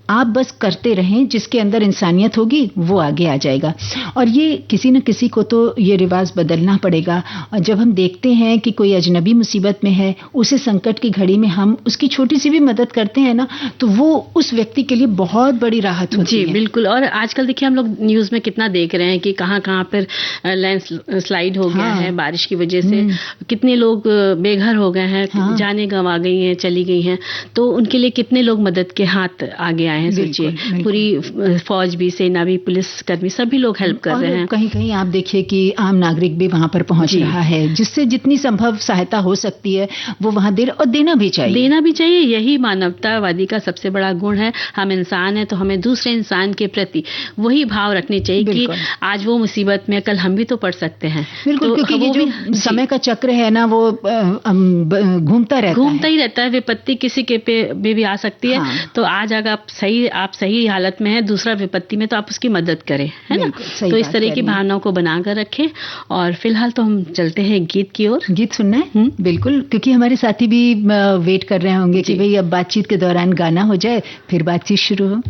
आप बस करते रहें, जिसके अंदर इंसानियत होगी वो आगे आ जाएगा। और ये किसी न किसी को तो ये रिवाज बदलना पड़ेगा। और जब हम देखते हैं कि कोई अजनबी मुसीबत में है, उसे संकट की घड़ी में हम उसकी छोटी सी भी मदद करते हैं ना, तो वो उस व्यक्ति के लिए बहुत बड़ी राहत होती है। जी बिल्कुल। और आजकल देखिए हम लोग न्यूज में कितना देख रहे हैं कि कहाँ पर लैंडस्लाइड हो गया है बारिश की वजह से, कितने लोग बेघर हो गए हैं, जाने गंवा गई हैं, चली गई हैं। तो उनके लिए कितने लोग मदद के हाथ आगे आए हैं। सोचिए, पूरी फौज भी, सेना भी, पुलिस कर्मी सभी लोग हेल्प कर रहे हैं। कहीं कहीं आप देखिए कि आम नागरिक भी वहां पर पहुंच रहा है, जिससे जितनी संभव सहायता हो सकती है वो वहां देना भी चाहिए। यही मानवतावादी का सबसे बड़ा गुण है। हम इंसान हैं तो हमें दूसरे इंसान के प्रति वही भाव रखने चाहिए कि आज वो मुसीबत में, कल हम भी तो पड़ सकते हैं। बिल्कुल, तो क्योंकि ये जो समय का चक्र है ना, वो घूमता ही रहता है। विपत्ति किसी के पे भी आ सकती है। तो आज अगर आप सही हालत में है, दूसरा विपत्ति में, तो आप उसकी मदद करें, है ना। तो इस तरह की भावनाओं को बनाकर रखें। और फिलहाल तो हम चलते हैं गीत की ओर। गीत सुनना है? बिल्कुल, क्योंकि हमारे साथी भी वेट कर रहे होंगे कि भाई अब बातचीत के दौरान गाना हो जाए, फिर बातचीत शुरू हो।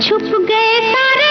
छुप गए तारे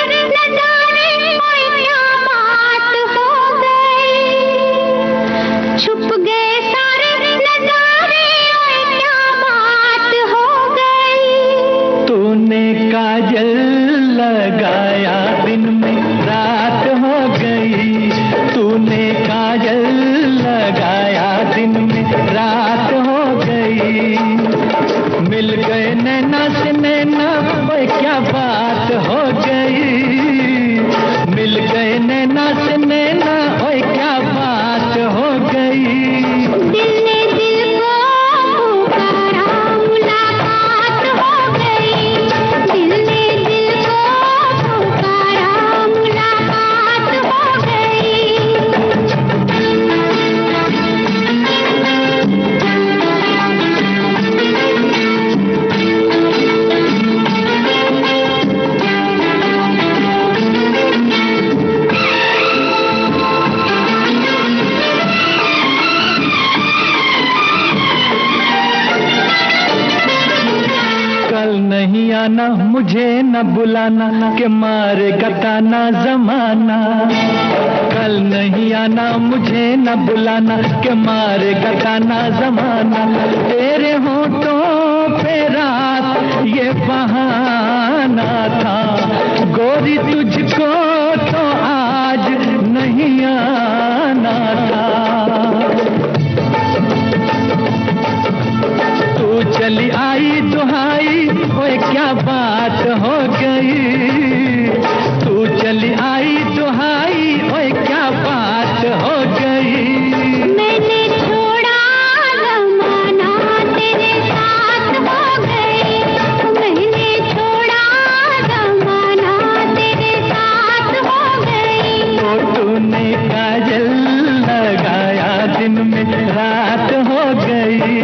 मुझे न बुलाना के मारेगा ताना जमाना। कल नहीं आना मुझे न बुलाना के मारेगा ताना जमाना। तेरे होठों पे रात ये बहाना था, गोरी तुझको तो आज नहीं आना था। तू चली आई दुहाई, ओए क्या बात हो गई। तू चली आई दुहाई, ओए क्या बात हो गई। मैंने छोड़ा जमाना तेरे साथ हो गई। मैंने छोड़ा जमाना तेरे साथ हो गई। तो तूने काजल लगाया दिन में रात हो गई।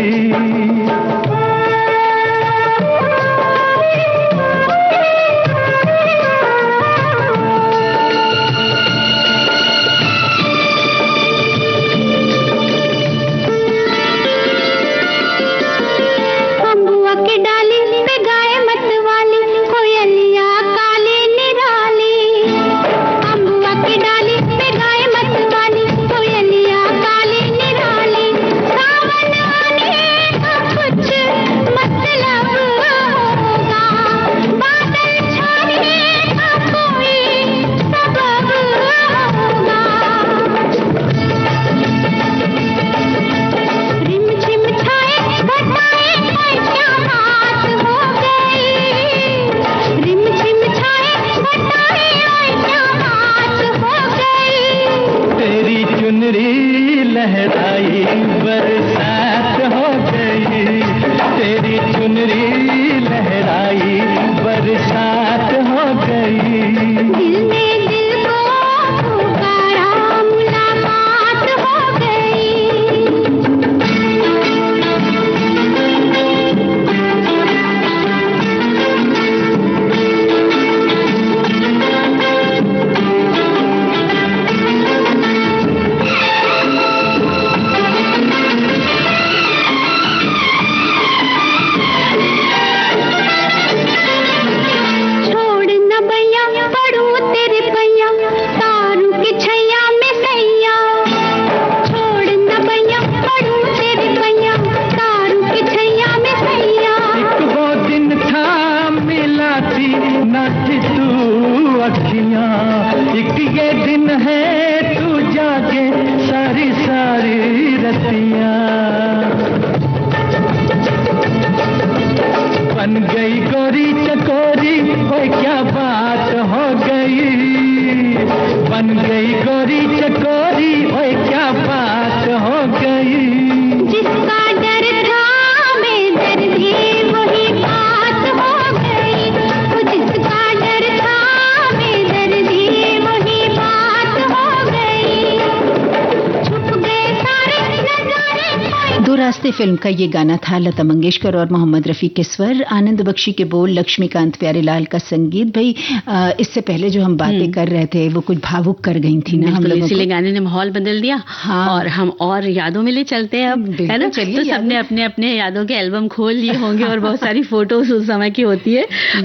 फिल्म का ये गाना था। लता मंगेशकर और मोहम्मद रफ़ी के स्वर, आनंद बख्शी के बोल, लक्ष्मीकांत प्यारेलाल का संगीत। भाई इससे पहले जो हम बातें कर रहे थे वो कुछ भावुक कर गई थी ना हम लोगों। इसीलिए गाने ने माहौल बदल दिया। हाँ। और हम और यादों में ले चलते हैं अब, है ना। तो सबने अपने अपने यादों के एल्बम खोल लिए होंगे और बहुत सारी फोटोज उस समय की होती है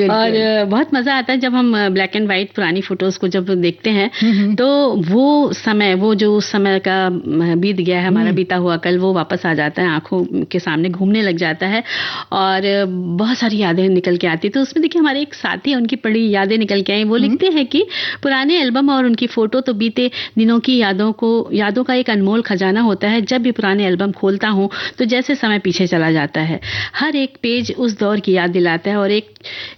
और बहुत मजा आता है जब हम ब्लैक एंड व्हाइट पुरानी फोटोज को जब देखते हैं तो वो समय, वो जो उस समय का बीत गया है, हमारा बीता हुआ कल, वो वापस आ जाता है, आंखों के सामने घूमने लग जाता है और बहुत सारी यादें निकल के आती है। तो उसमें देखिए हमारे एक साथी, उनकी पड़ी यादें निकल के आई। वो लिखते हैं कि पुराने एल्बम और उनकी फोटो तो बीते दिनों की यादों का एक अनमोल खजाना होता है। जब भी पुराने एल्बम खोलता हूँ तो जैसे समय पीछे चला जाता है। हर एक पेज उस दौर की याद दिलाता है और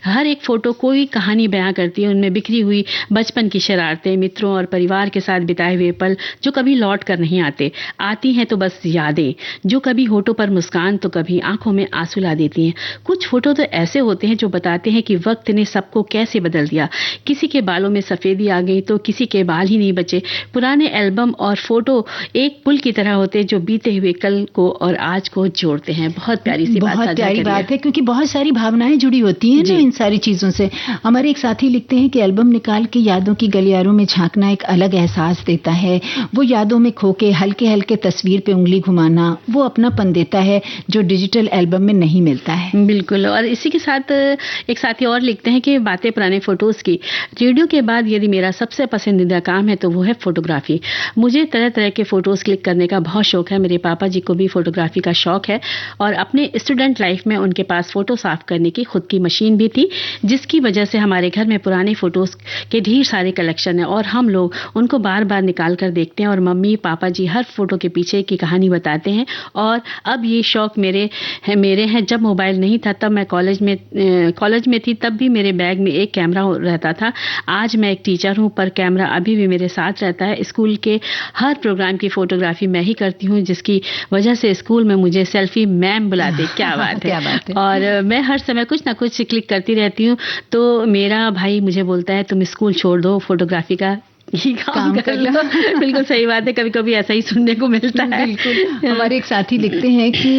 हर एक फोटो कोई कहानी बयां करती है। उनमें बिखरी हुई बचपन की शरारतें, मित्रों और परिवार के साथ बिताए हुए पल जो कभी लौट कर नहीं आते। आती हैं तो बस यादें, जो कभी होठों पर मुस्कान तो कभी आंखों में आंसू ला देती हैं। कुछ फोटो तो ऐसे होते हैं जो बताते हैं कि वक्त ने सबको कैसे बदल दिया। किसी के बालों में सफेदी आ गई तो किसी के बाल ही नहीं बचे। पुराने एल्बम और फोटो एक पुल की तरह होते हैं जो बीते हुए कल को और आज को जोड़ते हैं। बहुत प्यारी सी बात, बहुत प्यारी बात है क्योंकि बहुत सारी भावनाएं जुड़ी होती जुड़ी है ना इन सारी चीजों से। हमारे एक साथी लिखते हैं कि एल्बम निकाल के यादों की गलियारों में झांकना एक अलग एहसास देता है। वो यादों में खो के हल्के हल्के तस्वीर पे उंगली घुमाना वो अपनापन देता है जो डिजिटल एल्बम में नहीं मिलता है। बिल्कुल। और इसी के साथ एक साथी और लिखते हैं कि बातें पुराने फोटोज की। रेडियो के बाद यदि मेरा सबसे पसंदीदा काम है तो वो है फोटोग्राफी। मुझे तरह तरह के फोटोज क्लिक करने का बहुत शौक है। मेरे पापा जी को भी फोटोग्राफी का शौक है और अपने स्टूडेंट लाइफ में उनके पास फोटो साफ करने की खुद की मशीन भी थी, जिसकी वजह से हमारे घर में पुराने फोटोज के ढेर सारे कलेक्शन है और हम लोग उनको बार बार निकाल कर देखते हैं और मम्मी पापा जी हर फोटो के पीछे की कहानी बताते हैं। और अब ये शौक मेरे हैं। जब मोबाइल नहीं था तब मैं कॉलेज में थी, तब भी मेरे बैग में एक कैमरा रहता था। आज मैं एक टीचर हूं पर कैमरा अभी भी मेरे साथ रहता है। स्कूल के हर प्रोग्राम की फोटोग्राफी मैं ही करती हूं, जिसकी वजह से स्कूल में मुझे सेल्फी मैम बुलाते। क्या बात है। और मैं हर समय कुछ ना कुछ क्लिक करती रहती हूँ। तो मेरा भाई मुझे बोलता है तुम स्कूल छोड़ दो, फोटोग्राफी का ही काम कर लो। बिल्कुल सही बात है। कभी कभी ऐसा ही सुनने को मिलता है। बिल्कुल। हमारे एक साथी लिखते हैं कि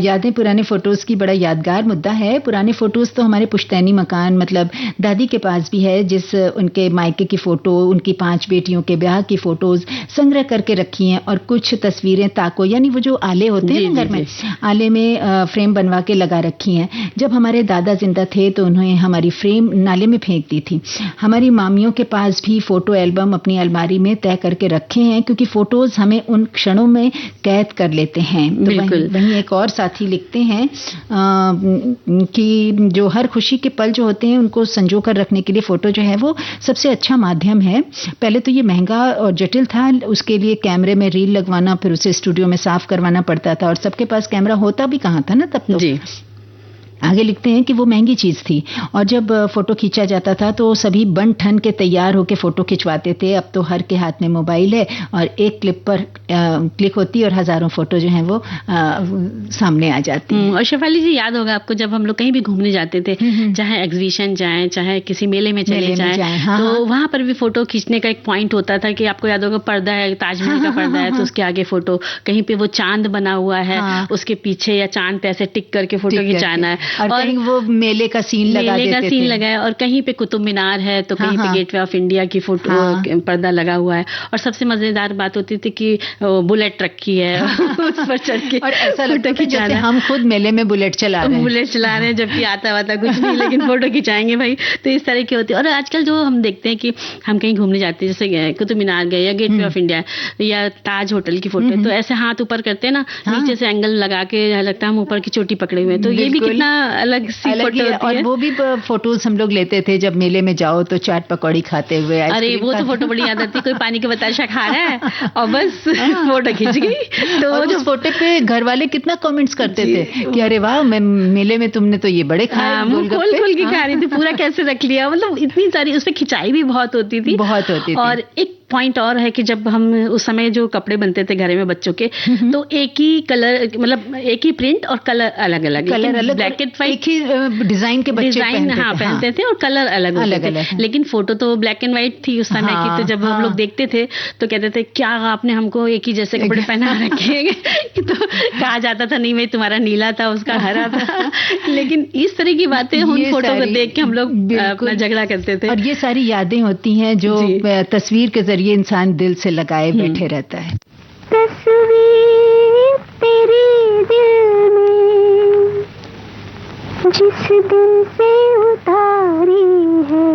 यादें पुराने फोटोज की बड़ा यादगार मुद्दा है। पुराने फोटोज तो हमारे पुश्तैनी मकान मतलब दादी के पास भी है, जिस उनके मायके की फोटो, उनकी 5 बेटियों के ब्याह की फोटोज संग्रह करके रखी हैं और कुछ तस्वीरें ताको यानी वो जो आले होते हैं घर में, आले में फ्रेम बनवा के लगा रखी हैं। जब हमारे दादा जिंदा थे तो उन्होंने हमारी फ्रेम नाले में फेंक दी थी। हमारी मामियों के पास भी फोटो एल्बम अपनी अलमारी में तय करके रखे हैं क्योंकि फोटोज हमें उन क्षणों में कैद कर लेते हैं। तो वहीं एक और साथी लिखते हैं कि जो हर खुशी के पल जो होते हैं उनको संजो कर रखने के लिए फोटो जो है वो सबसे अच्छा माध्यम है। पहले तो ये महंगा और जटिल था, उसके लिए कैमरे में रील लगवाना, फिर उसे स्टूडियो में साफ करवाना पड़ता था और सबके पास कैमरा होता भी कहाँ था ना तब तो। जी। आगे लिखते हैं कि वो महंगी चीज थी और जब फोटो खींचा जाता था तो सभी बन ठन के तैयार होके फोटो खिंचवाते थे। अब तो हर के हाथ में मोबाइल है और एक क्लिक पर क्लिक होती है और हजारों फोटो जो हैं वो सामने आ जाती हैं। और शेफाली जी याद होगा आपको जब हम लोग कहीं भी घूमने जाते थे, चाहे एग्जीबिशन जाएं चाहे किसी मेले में चले जाएं, तो वहां पर भी फोटो खींचने का एक पॉइंट होता था कि आपको याद होगा पर्दा है, ताजमहल का पर्दा है तो उसके आगे फोटो, कहीं पे वो चांद बना हुआ है उसके पीछे या चांद पे ऐसे टिक करके फोटो खिंचाना है। और कहीं वो मेले का सीन लगा देते थे। लगाया और कहीं पे कुतुब मीनार है तो कहीं पे गेटवे ऑफ इंडिया की फोटो पर्दा लगा हुआ है। और सबसे मजेदार बात होती थी कि बुलेट रखी है उस पर चढ़ के और ऐसा लगता है जैसे हम खुद मेले में बुलेट चला रहे हैं जबकि आता वाता कुछ नहीं लेकिन फोटो खिंचाएंगे भाई। तो इस तरह की होती है। और आजकल जो हम देखते हैं कि हम कहीं घूमने जाते हैं जैसे कुतुब मीनार गए या गेटवे ऑफ इंडिया या ताज होटल की फोटो, तो ऐसे हाथ ऊपर करते हैं ना, नीचे से एंगल लगा के लगता है हम ऊपर की चोटी पकड़े हुए हैं। तो ये भी कितना अलग सी फोटो होती और है। वो भी फोटोज हम लोग लेते थे जब मेले में जाओ तो चाट पकौड़ी खाते हुए। अरे वो तो फोटो बड़ी याद आती, कोई पानी के बताशा खा रहा है और बस फोटो खींच गई। तो वो जो फोटो पे घर वाले कितना कमेंट्स करते थे कि अरे वाह मेले में तुमने तो ये बड़े खाए, खोल के खा रही थी, पूरा कैसे रख लिया। मतलब इतनी सारी उसपे खिंचाई भी बहुत होती थी। और एक पॉइंट और है कि जब हम उस समय जो कपड़े बनते थे घर में बच्चों के, तो एक ही कलर मतलब एक ही प्रिंट और कलर अलग अलग, ब्लैक एंड व्हाइट, एक ही डिजाइन के बच्चे पहनते थे और कलर अलग होते थे। लेकिन फोटो तो ब्लैक एंड व्हाइट थी उस समय की। तो जब हम लोग देखते थे तो कहते थे क्या आपने हमको एक ही जैसे कपड़े पहना रखे। तो कहा जाता था नहीं भाई तुम्हारा नीला था उसका हरा था। लेकिन इस तरह की बातें उन फोटो को देख के हम लोग अपना झगड़ा करते थे। और ये सारी यादें होती हैं जो तस्वीर के जरिए इंसान दिल से लगाए बैठे रहता है। तस्वीर तेरी दिल में जिस दिल से उतारी है,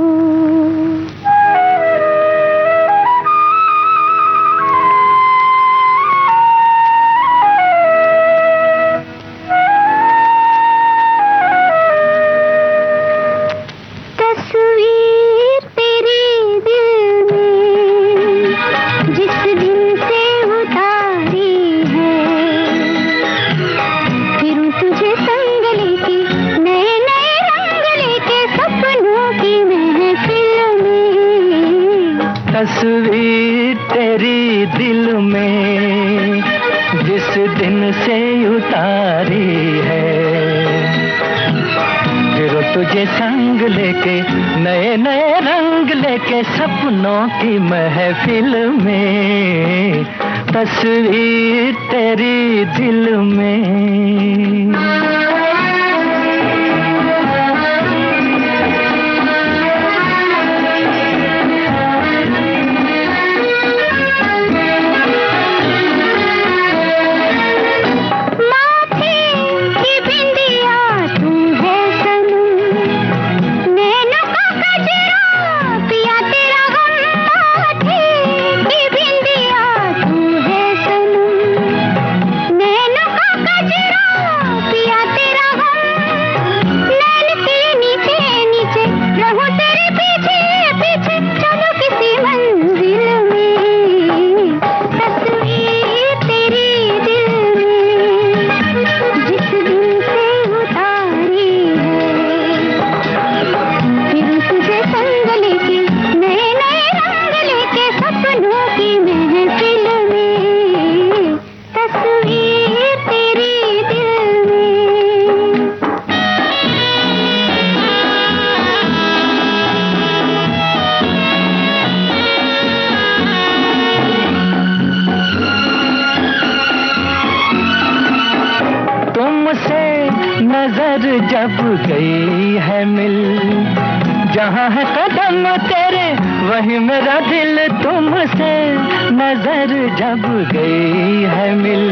तस्वीर तेरी दिल में जिस दिन से उतारी है, फिर तुझे संग लेके नए नए रंग लेके सपनों की महफिल में, तस्वीर तेरी दिल में। गई है मिल, जहाँ है कदम तेरे वही मेरा दिल, तुमसे नजर जब गई है मिल,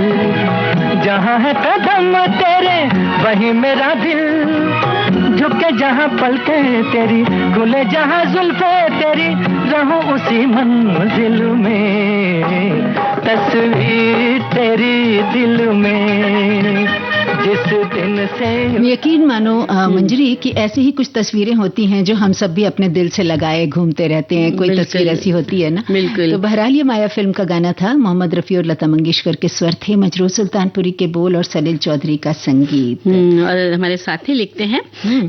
जहाँ है कदम तेरे वही मेरा दिल, झुके जहाँ पलके तेरी, खुले जहाँ जुल्फे तेरी, रहूं उसी मंजिल में, तस्वीर तेरी दिल में जिस दिन से। यकीन मानो मंजरी कि ऐसी ही कुछ तस्वीरें होती हैं जो हम सब भी अपने दिल से लगाए घूमते रहते हैं। कोई तस्वीर ऐसी होती है ना। बिल्कुल। तो बहरहाल ये माया फिल्म का गाना था। मोहम्मद रफी और लता मंगेशकर के स्वर थे, मजरूह सुल्तानपुरी के बोल और सलील चौधरी का संगीत। और हमारे साथी लिखते हैं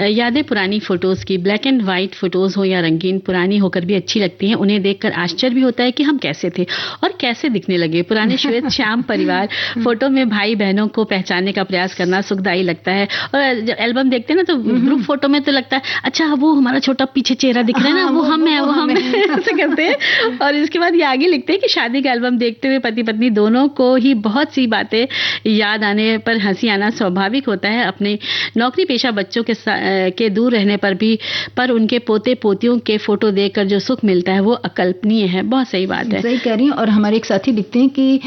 यादें पुरानी फोटोज की, ब्लैक एंड व्हाइट फोटोज हो या रंगीन, पुरानी होकर भी अच्छी लगती हैं। उन्हें देखकर आश्चर्य भी होता है कि हम कैसे थे और कैसे दिखने लगे। पुराने श्वेत श्याम परिवार फोटो में भाई बहनों को पहचानने का प्रयास करना सुखदायी लगता है। और जब एल्बम देखते हैं ना तो ग्रुप फोटो में तो लगता है अच्छा वो हमारा छोटा पीछे चेहरा दिख रहा है ना, वो हम है, वो हम ऐसे करते हैं। और इसके बाद ये आगे लिखते हैं कि शादी का एल्बम देखते हुए पति पत्नी दोनों को ही बहुत सी बातें याद आने पर हंसी आना स्वाभाविक होता है। अपने नौकरी पेशा बच्चों के दूर रहने पर भी पर उनके पोते पोतियों के फोटो देखकर जो सुख मिलता है वो अकल्पनीय है। बहुत सही बात है, सही कह रही हैं। और हमारे एक साथी लिखते हैं कि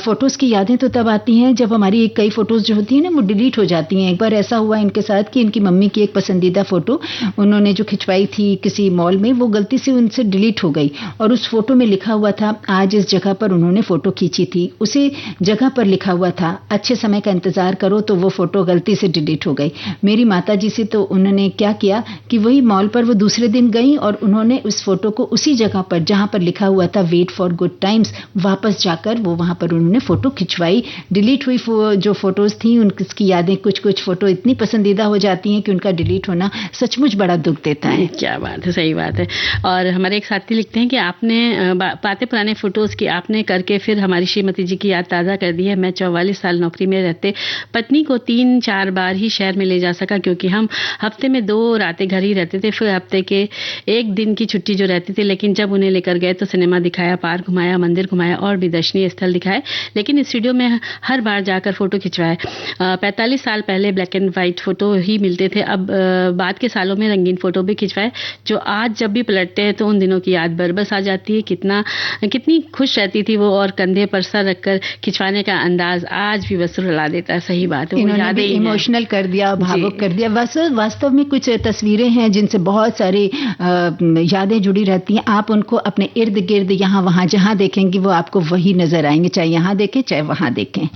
फोटोज की यादें तो तब आती हैं जब हमारी कई फोटोज जो होती है ना वो डिलीट हो जाती हैं। एक बार ऐसा हुआ इनके साथ कि इनकी मम्मी की एक पसंदीदा फोटो उन्होंने जो खिंचवाई थी किसी मॉल में, वो गलती से उनसे डिलीट हो गई और उस फोटो में लिखा हुआ था आज इस जगह पर उन्होंने फोटो खींची थी, उसी जगह पर लिखा हुआ था अच्छे समय का इंतजार करो, तो वो फोटो गलती से डिलीट हो गई। मेरी माता जी से तो उन्होंने क्या किया कि वही मॉल पर वो दूसरे दिन गई और उन्होंने उस फोटो को उसी जगह पर जहां पर लिखा हुआ था वेट फॉर गुड टाइम्स, वापस जाकर वो वहां पर उन्होंने फोटो खिंचवाई। डिलीट हुई जो फोटोज थी उनकी यादें, कुछ कुछ फोटो इतनी पसंदीदा हो जाती हैं कि उनका डिलीट होना सचमुच बड़ा दुख देता है। क्या बात है, सही बात है। और हमारे एक साथी लिखते हैं कि आपने बातें पुराने फोटोज की आपने करके फिर हमारी श्रीमती जी की याद ताज़ा कर दी है। मैं 44 साल नौकरी में रहते पत्नी को 3-4 बार ही शहर में ले जा सका क्योंकि हम हफ्ते में 2 रातें घर ही रहते थे, फिर हफ्ते के 1 दिन की छुट्टी जो रहती थी। लेकिन जब उन्हें लेकर गए तो सिनेमा दिखाया, पार्क घुमाया, मंदिर घुमाया और भी दर्शनीय स्थल दिखाए। लेकिन स्टूडियो में हर बार जाकर फोटो खिंचवाए। 45 साल पहले ब्लैक एंड व्हाइट फोटो ही मिलते थे, अब बाद के सालों में रंगीन फोटो भी खिंचवाए जो आज जब भी पलटते हैं तो उन दिनों की याद बरबस आ जाती है। कितनी खुश रहती थी वो और कंधे पर सर रखकर खिंचवाने का अंदाज आज भी बस रुला देता है। सही बात है, वो यादें इमोशनल कर दिया, भावुक कर दिया। वास्तव में कुछ तस्वीरें हैं जिनसे बहुत सारी यादें जुड़ी रहती हैं। आप उनको अपने इर्द गिर्द यहाँ वहाँ जहाँ देखेंगे वो आपको वही नजर आएंगे, चाहे यहाँ देखें चाहे वहाँ देखें।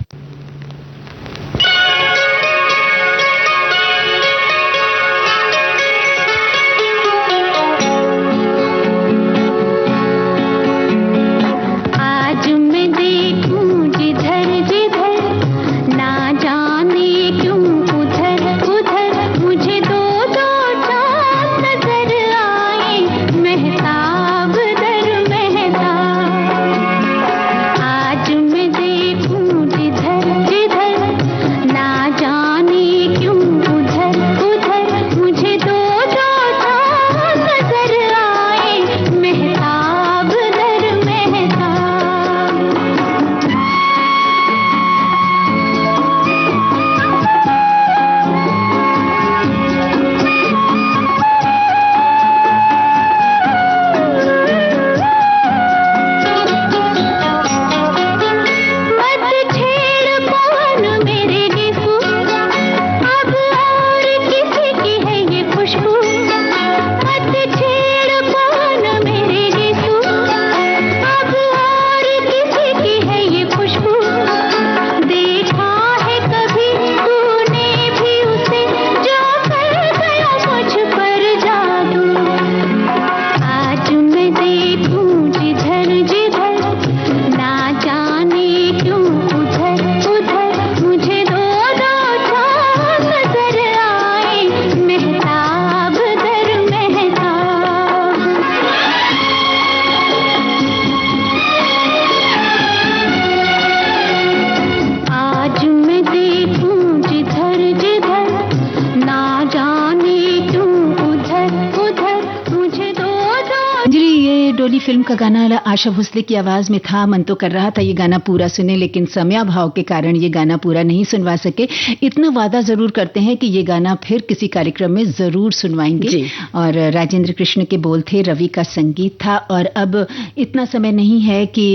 आपका गाना आशा भोसले की आवाज में था। मन तो कर रहा था ये गाना पूरा सुने, लेकिन समयाभाव के कारण ये गाना पूरा नहीं सुनवा सके। इतना वादा जरूर करते हैं कि ये गाना फिर किसी कार्यक्रम में जरूर सुनवाएंगे। और राजेंद्र कृष्ण के बोल थे, रवि का संगीत था। और अब इतना समय नहीं है कि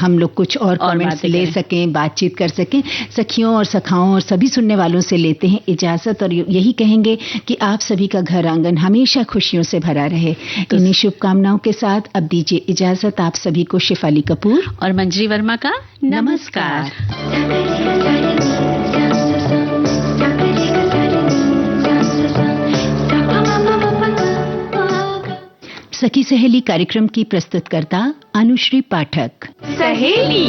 हम लोग कुछ और कमेंट्स ले सकें, बातचीत कर सकें। सखियों और सखाओं और सभी सुनने वालों से लेते हैं इजाजत और यही कहेंगे कि आप सभी का घर आंगन हमेशा खुशियों से भरा रहे। इन्हीं शुभकामनाओं के साथ अब दीजिए इजाजत आप सभी को। शेफाली कपूर और मंजरी वर्मा का नमस्कार। सखी सहेली कार्यक्रम की प्रस्तुतकर्ता अनुश्री पाठक। सहेली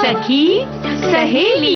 सखी सहेली।